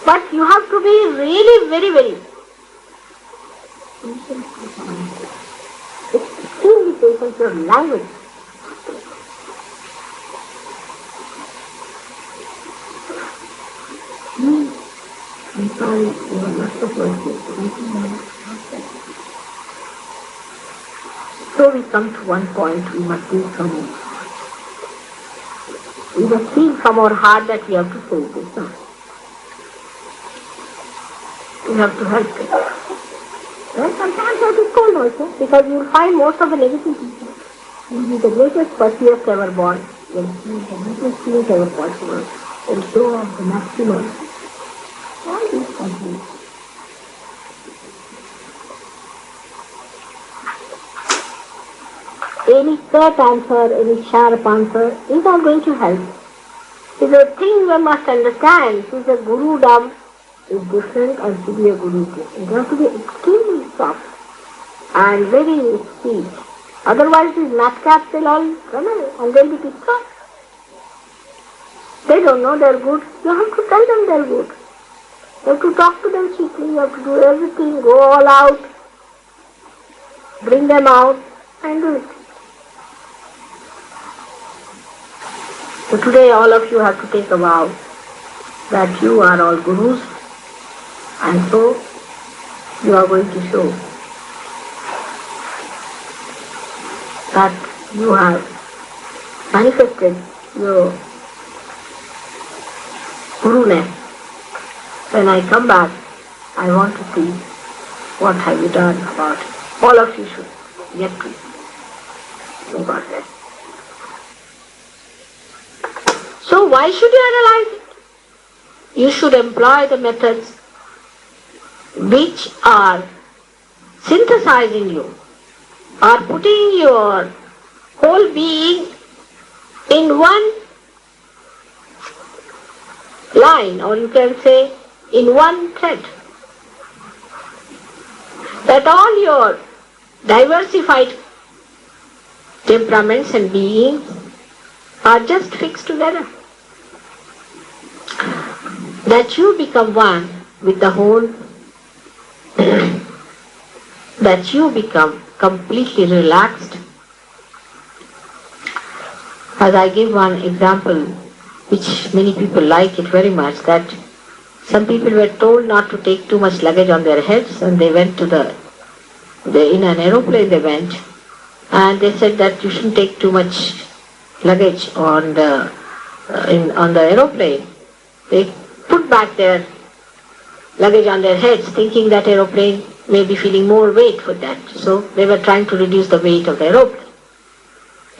But you have to be really very, very extremely patient with language. I'm sorry, you are not supposed to. So we come to one point, we must do some. We must feel from our heart that we have to say this. We have to help it. And sometimes that is cold also, because you will find most of the negative people will be the greatest perseverance ever born, will be the greatest things ever possible, will show off the maximum. All these things. Any curt answer, any sharp answer is not going to help. It's a thing we must understand. It is a guru dham is different and to be a guru dham. It has to be extremely soft and very sweet. Otherwise these madcaps will all come and they'll be pissed off. They don't know they're good. You have to tell them they're good. You have to talk to them sweetly. You have to do everything, go all out, bring them out and do it. So today all of you have to take a vow that you are all gurus and so you are going to show that you have manifested your guru-ness. When I come back, I want to see what have you done about it. All of you should get to know about that. So why should you analyze it? You should employ the methods which are synthesizing you, are putting your whole being in one line, or you can say in one thread. That all your diversified temperaments and beings are just fixed together. That you become one with the whole, that you become completely relaxed. As I give one example, which many people like it very much, that some people were told not to take too much luggage on their heads, and they went to in an aeroplane they went, and they said that you shouldn't take too much luggage on the aeroplane. They put back their luggage on their heads, thinking that aeroplane may be feeling more weight for that. So they were trying to reduce the weight of the aeroplane.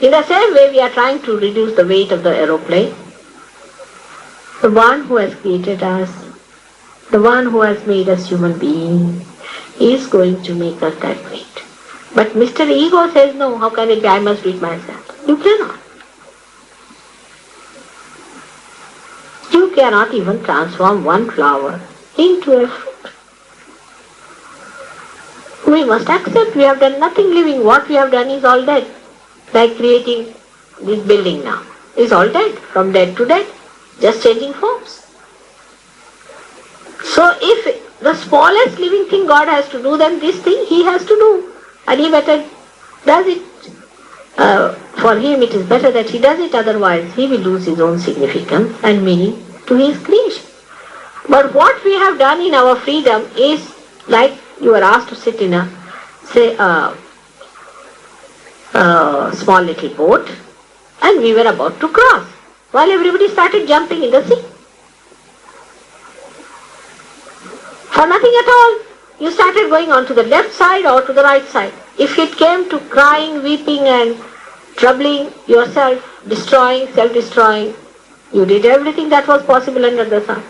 In the same way, we are trying to reduce the weight of the aeroplane. The one who has created us, the one who has made us human beings, is going to make us that weight. But Mr. Ego says, no, how can it be? I must do it myself. You cannot. You cannot even transform one flower into a fruit. We must accept we have done nothing living. What we have done is all dead. Like creating this building now is all dead, from dead to dead, just changing forms. So if the smallest living thing God has to do, then this thing He has to do. And He better does it. For Him it is better that He does it, otherwise He will lose His own significance and meaning to His creation. But what we have done in our freedom is like you were asked to sit in a, say, small little boat, and we were about to cross, while everybody started jumping in the sea. For nothing at all. You started going on to the left side or to the right side. If it came to crying, weeping and troubling yourself, destroying, self-destroying, you did everything that was possible under the sun.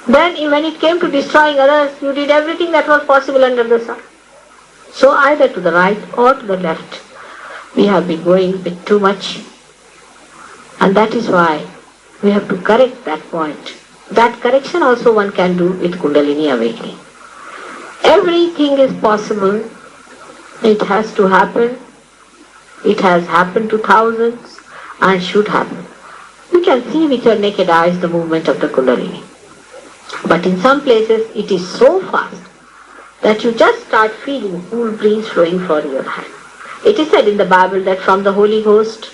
Then when it came to destroying others, you did everything that was possible under the sun. So either to the right or to the left, we have been going a bit too much. And that is why we have to correct that point. That correction also one can do with Kundalini awakening. Everything is possible. It has to happen. It has happened to thousands and should happen. You can see with your naked eyes the movement of the Kundalini. But in some places it is so fast that you just start feeling cool breeze flowing from your hand. It is said in the Bible that from the Holy Ghost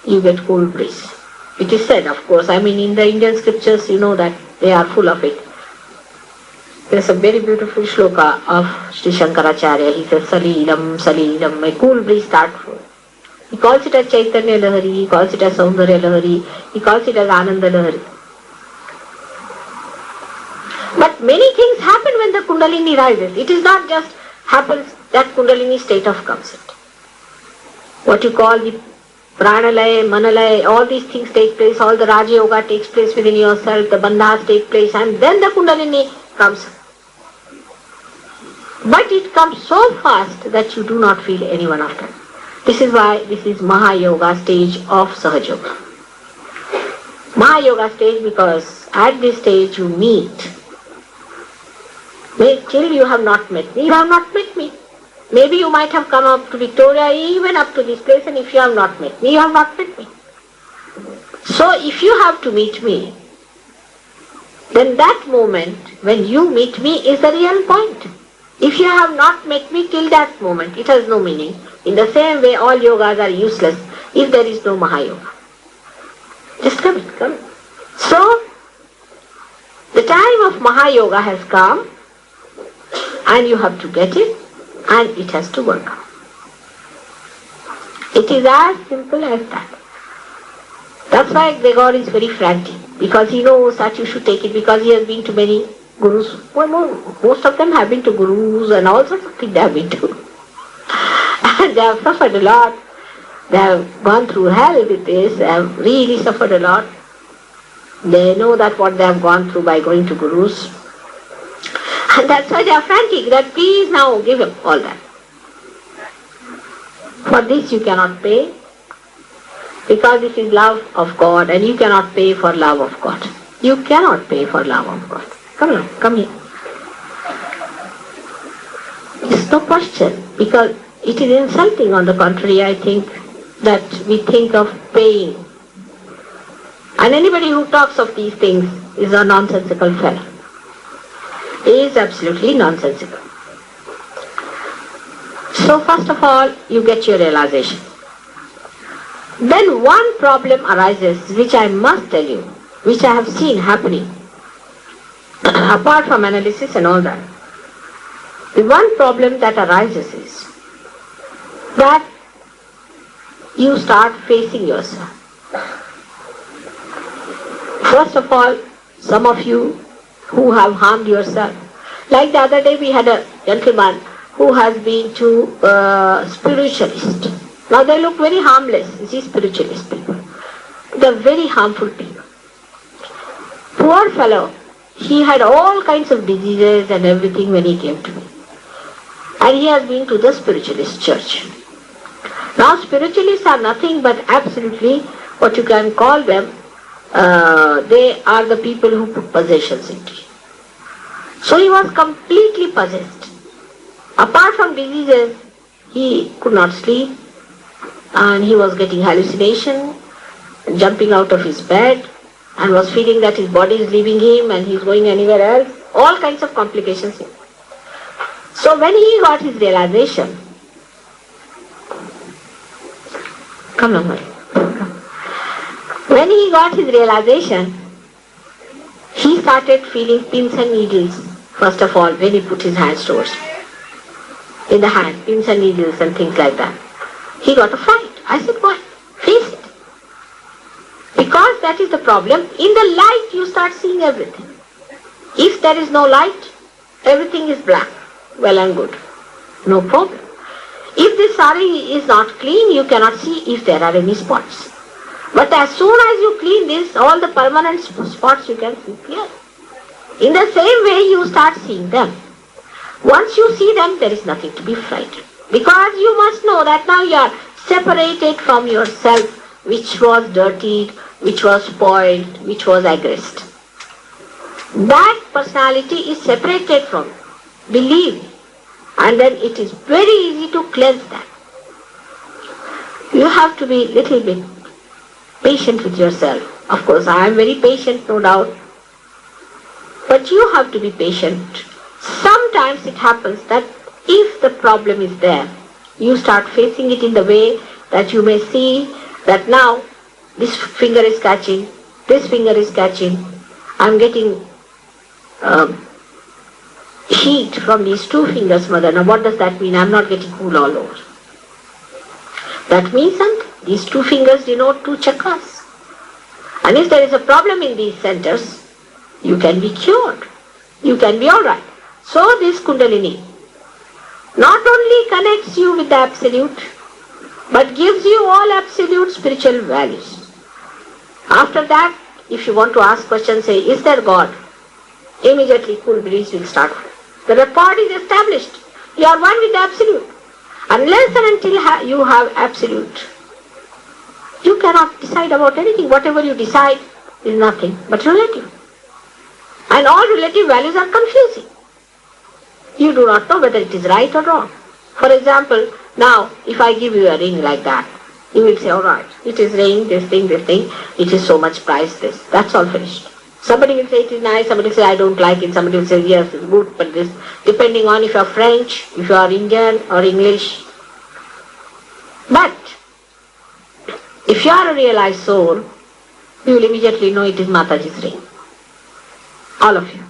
you get cool breeze. It is said, of course, in the Indian scriptures you know that they are full of it. There is a very beautiful shloka of Shri Shankaracharya. He says, Salilam, Salilam, a cool breeze starts flowing. He calls it as Chaitanya Lahari, he calls it as Saundarya Lahari, he calls it as Ananda Lahari. But many things happen when the Kundalini rises. It is not just happens that Kundalini state of comes in. What you call the Pranalaya, Manalaya, all these things take place, all the Raja Yoga takes place within yourself, the Bandhas take place, and then the Kundalini comes. But it comes so fast that you do not feel any one of them. This is why this is Mahayoga stage of Sahaja Yoga. Mahayoga stage because at this stage you meet. Till you have not met me, you have not met me. Maybe you might have come up to Victoria, even up to this place, and if you have not met me, you have not met me. So if you have to meet me, then that moment when you meet me is the real point. If you have not met me till that moment, it has no meaning. In the same way, all yogas are useless if there is no Mahayoga. Just come in, come in. So, the time of Mahayoga has come, and you have to get it, and it has to work out. It is as simple as that. That's why Gregor is very frantic, because he knows that you should take it, because he has been to many gurus. Well, most of them have been to gurus and all sorts of things they have been to. And they have suffered a lot. They have gone through hell with this. They have really suffered a lot. They know that what they have gone through by going to gurus. And that's why they are frantic, that please now give up all that. For this you cannot pay, because this is love of God, and you cannot pay for love of God. You cannot pay for love of God. Come on, come here. It's no question, because it is insulting. On the contrary, I think that we think of paying. And anybody who talks of these things is a nonsensical fellow. He is absolutely nonsensical. So first of all, you get your realization. Then one problem arises, which I must tell you, which I have seen happening, apart from analysis and all that. The one problem that arises is that you start facing yourself. First of all, some of you who have harmed yourself. Like the other day we had a gentleman who has been to spiritualist. Now they look very harmless, these spiritualist people. They are very harmful people. Poor fellow, he had all kinds of diseases and everything when he came to me. And he has been to the spiritualist church. Now spiritualists are nothing but absolutely what you can call them, they are the people who put possessions into you. So he was completely possessed. Apart from diseases, he could not sleep, and he was getting hallucination, jumping out of his bed, and was feeling that his body is leaving him and he is going anywhere else. All kinds of complications. So when he got his realization, come on, when he got his realization, he started feeling pins and needles, first of all, when he put his hands towards me. In the hand, pins and needles and things like that. He got a fright. I said, why? Face it. Because that is the problem. In the light you start seeing everything. If there is no light, everything is black. Well and good. No problem. If the sari is not clean, you cannot see if there are any spots. But as soon as you clean this, all the permanent spots you can see clear. In the same way you start seeing them. Once you see them, there is nothing to be frightened. Because you must know that now you are separated from yourself, which was dirtied, which was spoiled, which was aggressed. That personality is separated from you. Believe me. And then it is very easy to cleanse that. You have to be little bit patient with yourself. Of course, I am very patient, no doubt. But you have to be patient. Sometimes it happens that if the problem is there, you start facing it in the way that you may see that now this finger is catching, this finger is catching, I'm getting heat from these two fingers, mother. Now what does that mean? I'm not getting cool all over. That means something. These two fingers denote two chakras. And if there is a problem in these centers, you can be cured. You can be alright. So this Kundalini not only connects you with the Absolute, but gives you all absolute spiritual values. After that, if you want to ask questions, say, is there God? Immediately cool breeze will start. The rapport is established. You are one with the Absolute. Unless and until you have Absolute, you cannot decide about anything. Whatever you decide is nothing but relative. And all relative values are confusing. You do not know whether it is right or wrong. For example, now if I give you a ring like that, you will say, alright, it is ring, this thing, it is so much price, this. That's all finished. Somebody will say it is nice, somebody will say I don't like it, somebody will say yes, it's good, but this, depending on if you are French, if you are Indian or English. But if you are a realized soul, you will immediately know it is Mataji's ring. All of you.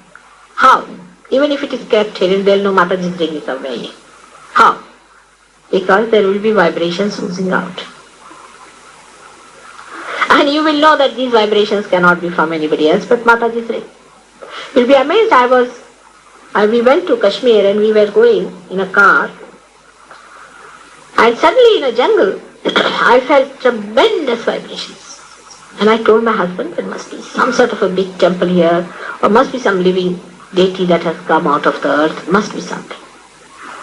How? Even if it is kept hidden, they will know Mataji's ring is away. How? Because there will be vibrations oozing out. And you will know that these vibrations cannot be from anybody else but Mataji's ring. You will be amazed. We went to Kashmir and we were going in a car, and suddenly in a jungle I felt tremendous vibrations. And I told my husband, there must be some sort of a big temple here, or must be some living deity that has come out of the earth, must be something.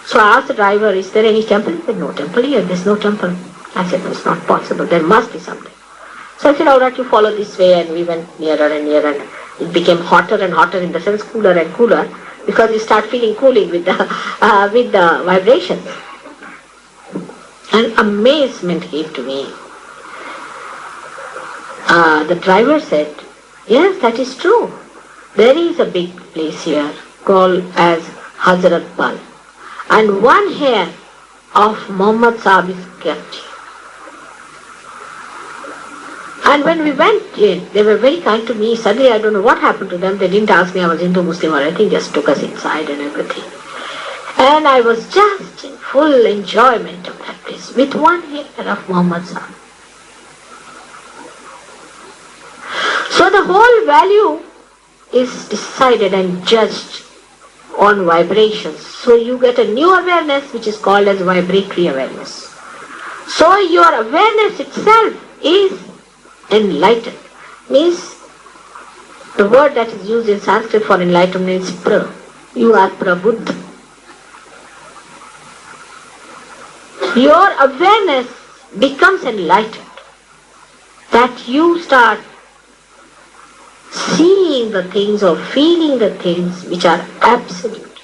So I asked the driver, is there any temple? He said, no temple here, there's no temple. I said, no, it's not possible, there must be something. So I said, all right, you follow this way, and we went nearer and nearer, and it became hotter and hotter, in the sense cooler and cooler, because you start feeling cooling with the vibrations. And amazement came to me. The driver said, yes, that is true. There is a big place here called as Hazrat Bal, and one hair of Muhammad Sahib is kept here. And when we went in, they were very kind to me. Suddenly, I don't know what happened to them. They didn't ask me I was Hindu, Muslim or anything, just took us inside and everything. And I was just in full enjoyment of that place with one hair of Muhammad Sahib. So the whole value is decided and judged on vibrations. So you get a new awareness which is called as vibratory awareness. So your awareness itself is enlightened. Means the word that is used in Sanskrit for enlightenment is pra. You are prabuddha. Your awareness becomes enlightened. That you start seeing the things or feeling the things which are absolute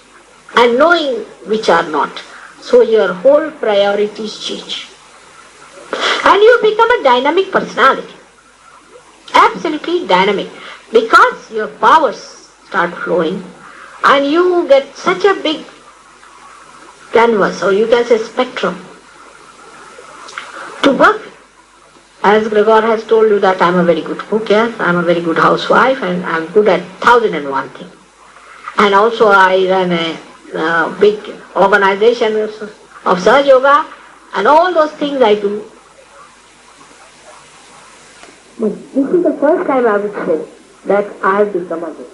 and knowing which are not. So your whole priorities change. And you become a dynamic personality. Absolutely dynamic. Because your powers start flowing and you get such a big canvas, or you can say spectrum, to work with. As Gregor has told you that I am a very good cook, yes, I am a very good housewife, and I am good at 1001 things. And also I run a big organization of Sahaj Yoga, and all those things I do. But this is the first time I would say that I have become a guru.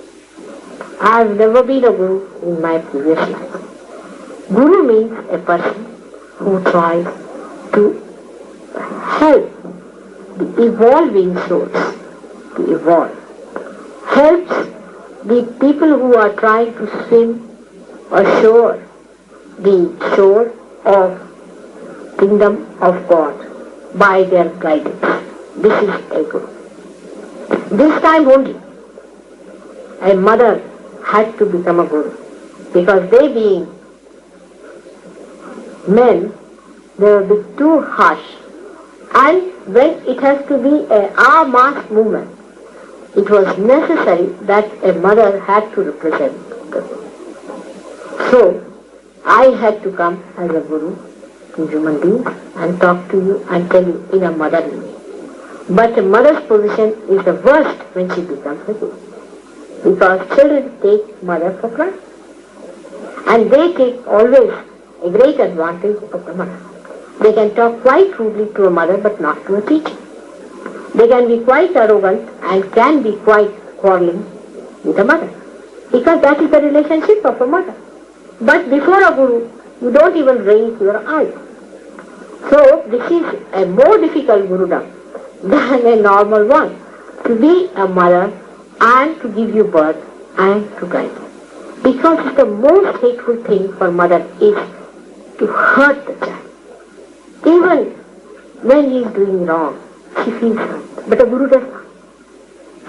I have never been a guru in my previous life. Guru means a person who tries to help the evolving souls to evolve. Helps the people who are trying to swim ashore, the shore of kingdom of God by their guidance. This is a guru. This time only a mother had to become a guru, because they being men, they were a bit too harsh and when it has to be our mass movement, it was necessary that a mother had to represent the Guru. So, I had to come as a Guru to human beings and talk to you and tell you in a motherly way. But a mother's position is the worst when she becomes a Guru. Because children take mother for granted. And they take always a great advantage of the mother. They can talk quite rudely to a mother but not to a teacher. They can be quite arrogant and can be quite quarreling with a mother. Because that is the relationship of a mother. But before a Guru, you don't even raise your eyes. So this is a more difficult Gurudom than a normal one. To be a mother and to give you birth and to guide you. Because the most hateful thing for mother is to hurt the child. Even when he is doing wrong, she feels hurt. But a Guru does not.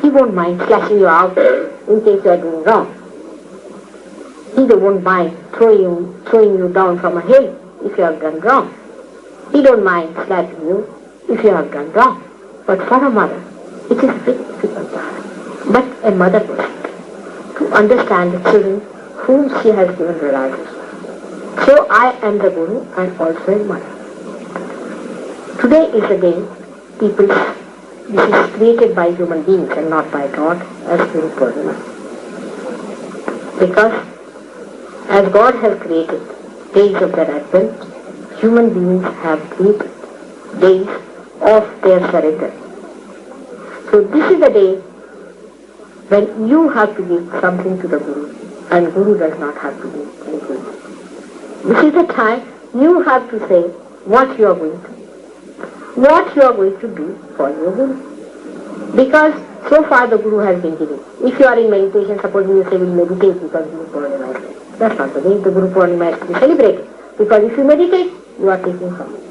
He won't mind slashing you out in case you are doing wrong. He won't mind throwing you down from a hill if you have done wrong. He don't mind slapping you if you have done wrong. But for a mother, it is very difficult to her. But a mother does to understand the children whom she has given realization. So I am the Guru and also a mother. Today is the day this is created by human beings and not by God as Guru Purnima. Because as God has created days of their advent, human beings have created days of their surrender. So this is the day when you have to give something to the Guru and Guru does not have to give anything. This is the time you have to say what you are going to do. What you are going to do for your Guru. Because so far the Guru has been giving. If you are in meditation, suppose you say will meditate because Guru Purnima is there. That's not the way the Guru Purnima is to be celebrated. Because if you meditate, you are taking from it.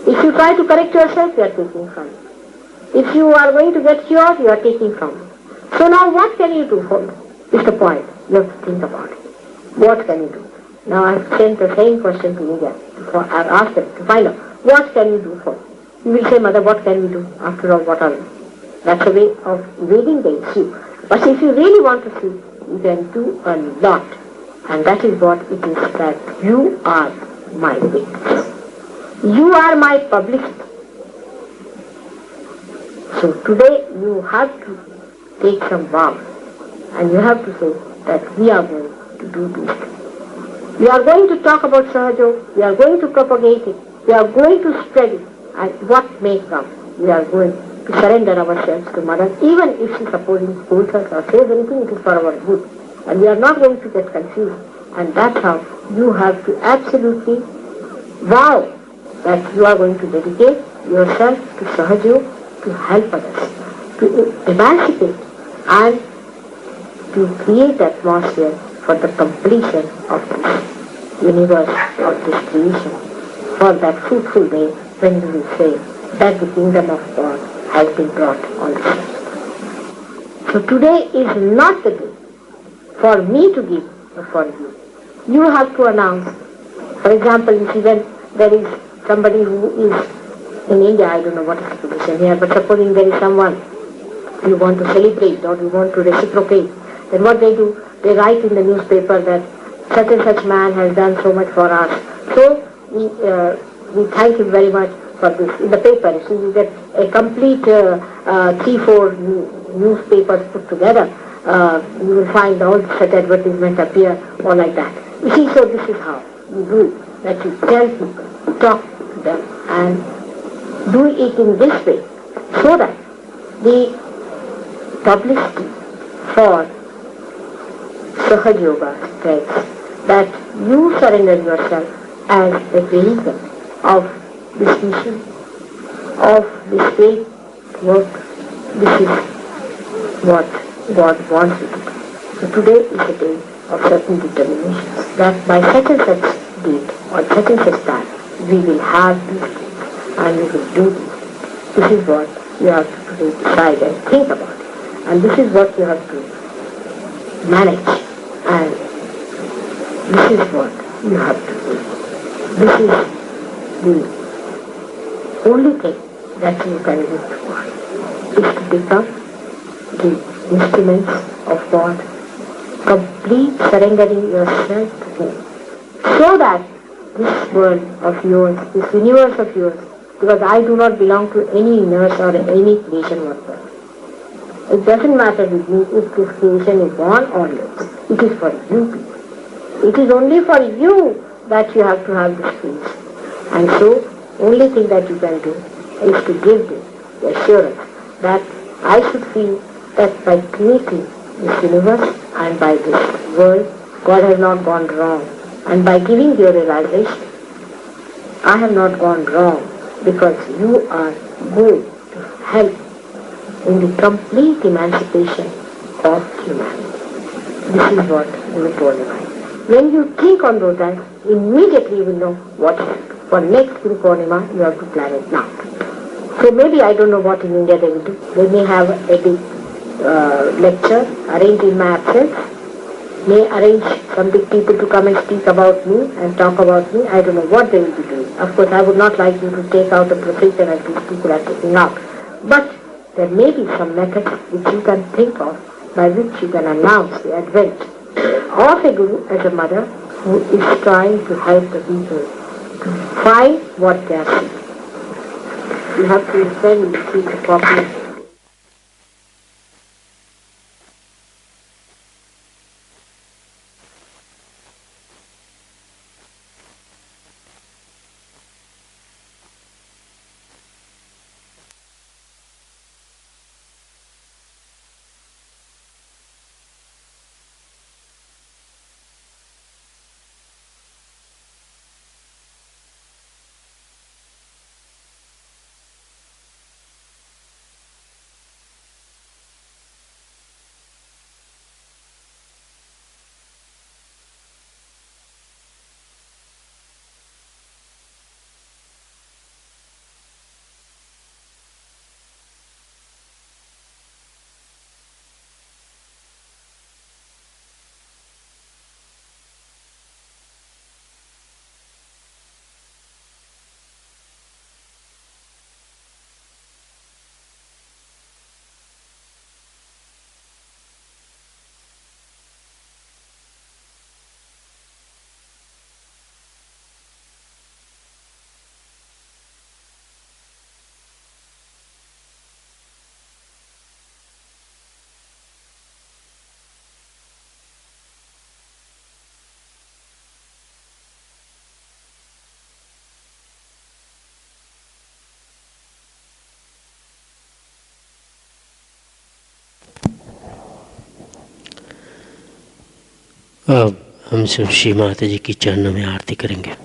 If you try to correct yourself, you are taking from it. If you are going to get cured, you are taking from it. So now what can you do for it? Is the point. You have to think about it. What can you do? Now I have sent the same question to India. I have asked them to find out, what can you do for it? You will say, Mother, what can we do? After all, what are we? That's a way of evading the issue. But if you really want to see, you can do a lot. And that is what it is that you are my witness. You are my publicity. So today you have to take some vows and you have to say that we are going to do this. We are going to talk about Sahajog, we are going to propagate it, we are going to spread it, and what may come, we are going to surrender ourselves to Mother, even if she supposing scolds us or says anything, it is for our good. And we are not going to get confused. And that's how you have to absolutely vow that you are going to dedicate yourself to Sahajog, to help others, to emancipate and to create atmosphere for the completion of this universe, of this creation, for that fruitful day when you will say that the kingdom of God has been brought on this earth. So today is not the day for me to give or for you. You have to announce. For example, you see when there is somebody who is in India, I don't know what is the position here, but supposing there is someone you want to celebrate or you want to reciprocate, then what they do, they write in the newspaper that such and such man has done so much for us. So we thank him very much for this. In the paper, so you get a complete 3-4 newspapers put together. You will find all such advertisements appear or like that. You see, so this is how you do it, that you tell people, talk to them and do it in this way so that the publicity for Sahaj Yoga spreads, that you surrender yourself as a vehicle of this mission, of this faith work. This is what God wants you to do. So today is a day of certain determinations that by such and such date or such and such time we will have these things and we will do these things. This is what you have to today decide and think about it. And this is what you have to manage, and this is what you have to do. This is the only thing that you can look for is to become the instruments of God, complete surrendering yourself to Him, so that this world of yours, this universe of yours, because I do not belong to any universe or any creation whatsoever. It doesn't matter with me if this creation is born or lives. It is for you people. It is only for you that you have to have this peace. And so, only thing that you can do is to give the assurance that I should feel that by creating this universe and by this world, God has not gone wrong. And by giving your realization, I have not gone wrong, because you are going to help in the complete emancipation of humanity. This is what Guru Purnima is. When you think on those lines, immediately you will know what is. For next Guru Purnima, you have to plan it now. So maybe I don't know what in India they will do. They may have a big lecture arranged in my absence, may arrange some big people to come and speak about me and talk about me. I don't know what they will be doing. Of course, I would not like you to take out a procedure as these people are taking out. But there may be some methods which you can think of by which you can announce the advent of a guru as a mother who is trying to help the people to find what they are seeking. You have to listen and see the population. अब हम सब श्री माता जी की चरणों में आरती करेंगे।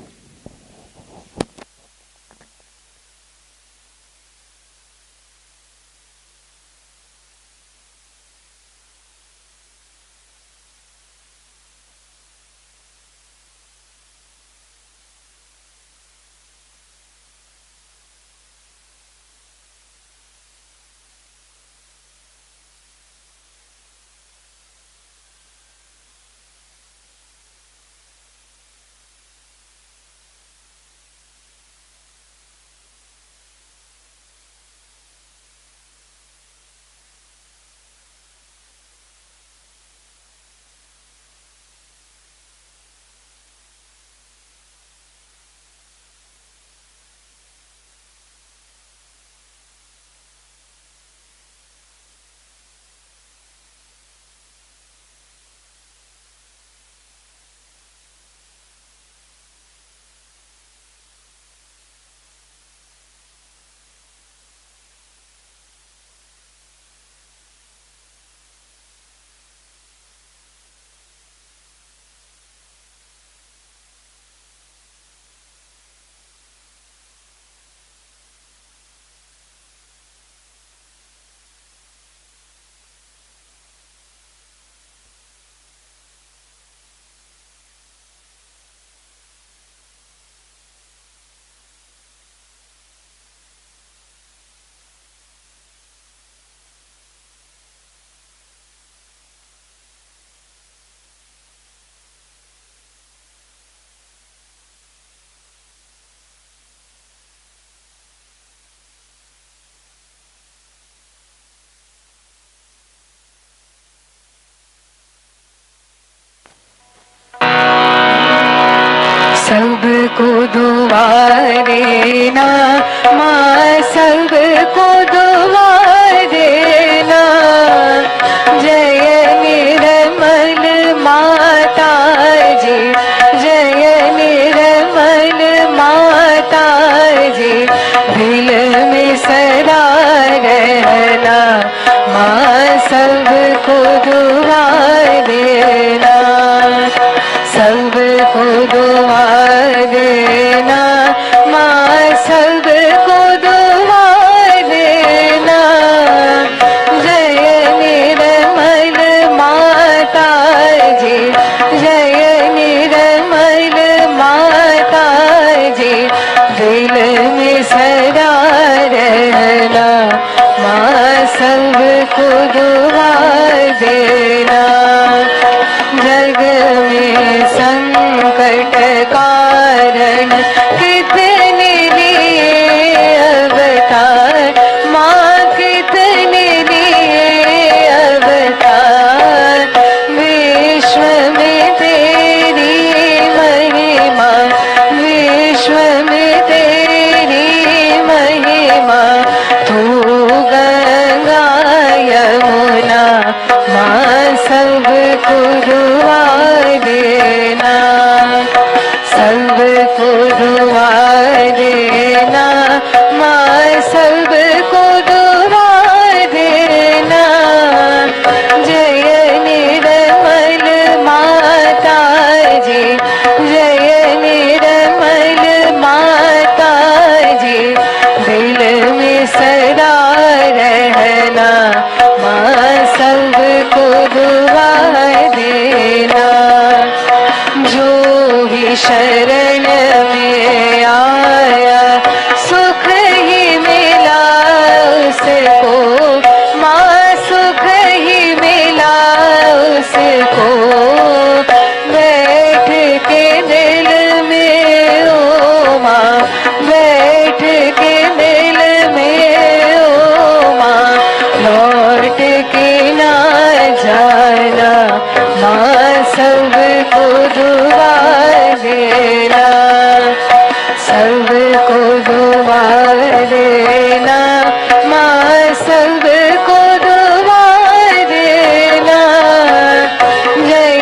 माँ सबको दुआ देना, सबको दुआ देना, माँ सबको दुआ देना। जय निर्मल माता जी, जय निर्मल माता जी, दिल में सदा रहना, माँ सबको दुआ देना। जग में संकट कारण कितने लिए अवतार, माँ कितने लिए अवतार। विश्व में तेरी महिमा, विश्व में तेरी महिमा, तू गंगा यमुना, माँ सबको दुआ देना, सबको दुआ देना, माँ सबको दुआ देना। जय निर्मल माता जी, जय निर्मल माता जी, दिल में सदा रहना, माँ सबको दुआ देना। जो भी शरण में आया सुख ही मिला उसको, माँ सुख ही मिला उसको। बैठ के दिल में ओ माँ, बैठ के दिल में ओ माँ, लौट के ना जाना, माँ सबको दुआ देना, सबको दुआ देना, माँ सबको दुआ देना। जय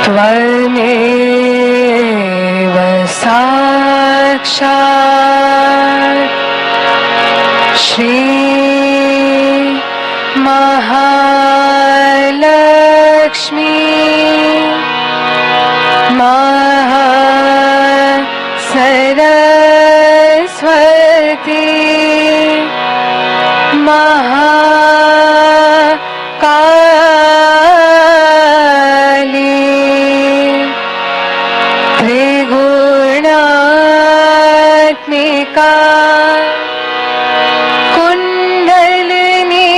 त्वमेव साक्षात् श्री महालक्ष्मी सरस्वती महाकाली त्रिगुणात्मिका कुंडलिनी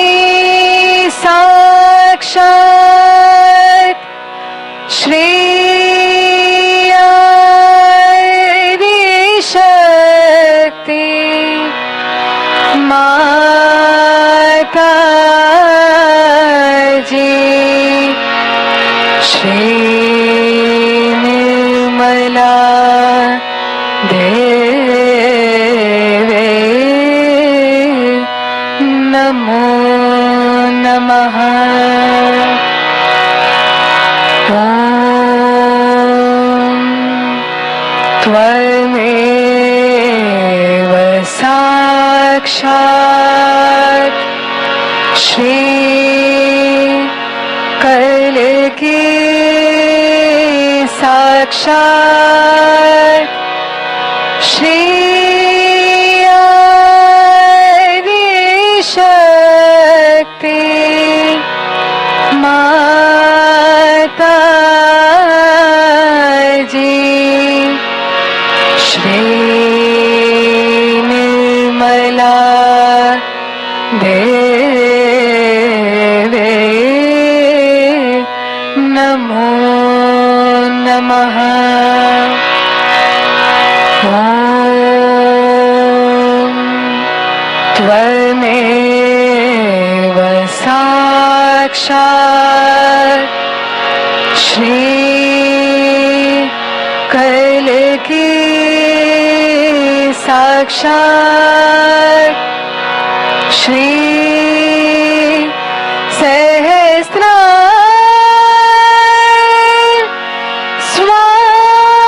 साक्षात् श्री शक्ति माता जी श्री निर्मला देवे नमो नमः। त्वमेव साक्षात् श्री कलकी साक्षात् श्री आदिशक्ति माता जी श्री निर्मला देवे नमो नमः। त्वमेव साक्षात् श्री कलकी साक्षात् श्री सहस्रार स्वामिनी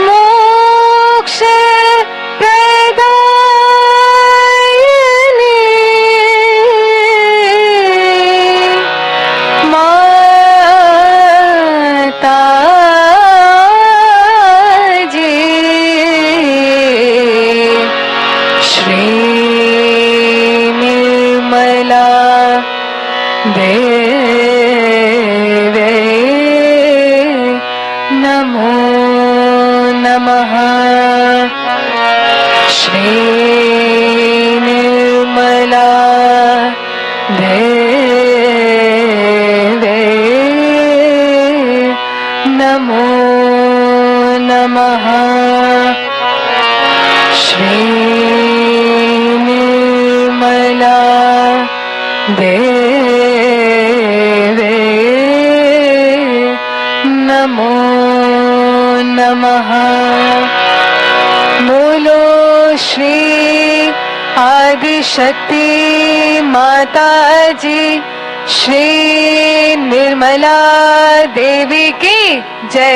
मोक्ष प्रदायिनी माता जी श्री निर्मला देवे नमो नमः। श्री निर्मला देवे नमो नमः। श्री निर्मला देवे नमो नमः। बोलो श्री आदिशक्ति माता जी श्री निर्मला देवी की जय।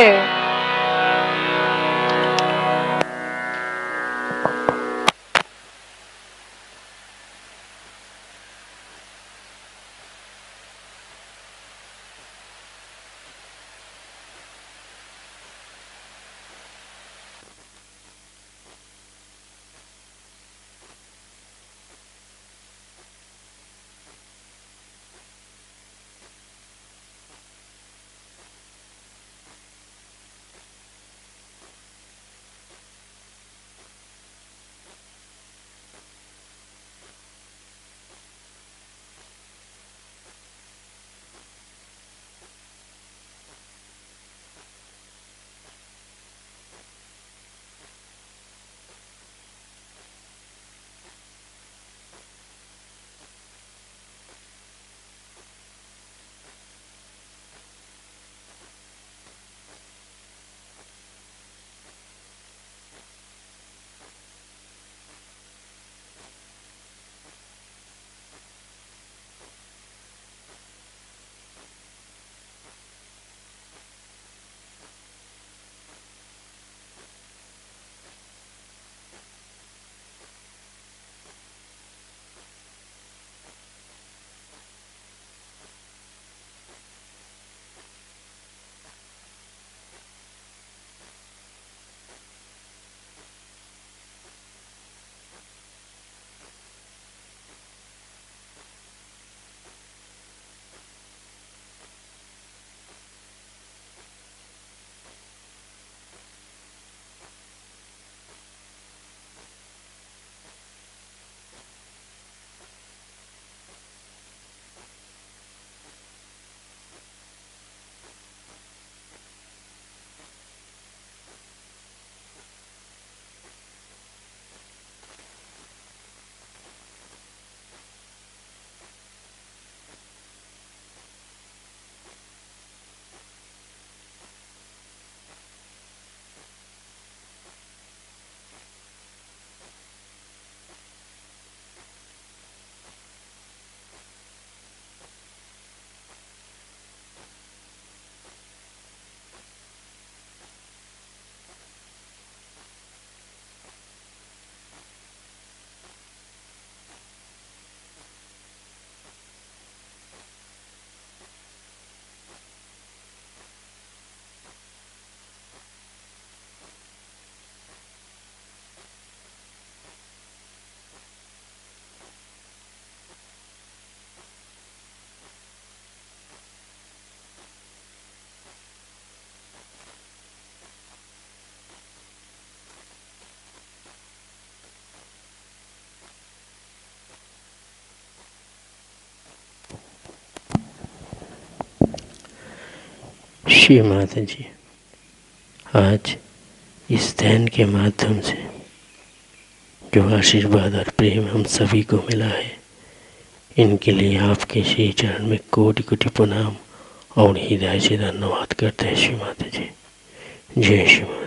श्री माता जी, आज इस ध्यान के माध्यम से जो आशीर्वाद और प्रेम हम सभी को मिला है, इनके लिए आपके श्री चरण में कोटि कोटि प्रणाम और हृदय से धन्यवाद करते हैं। श्री माता जी, जय श्री माता।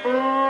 Mm-hmm.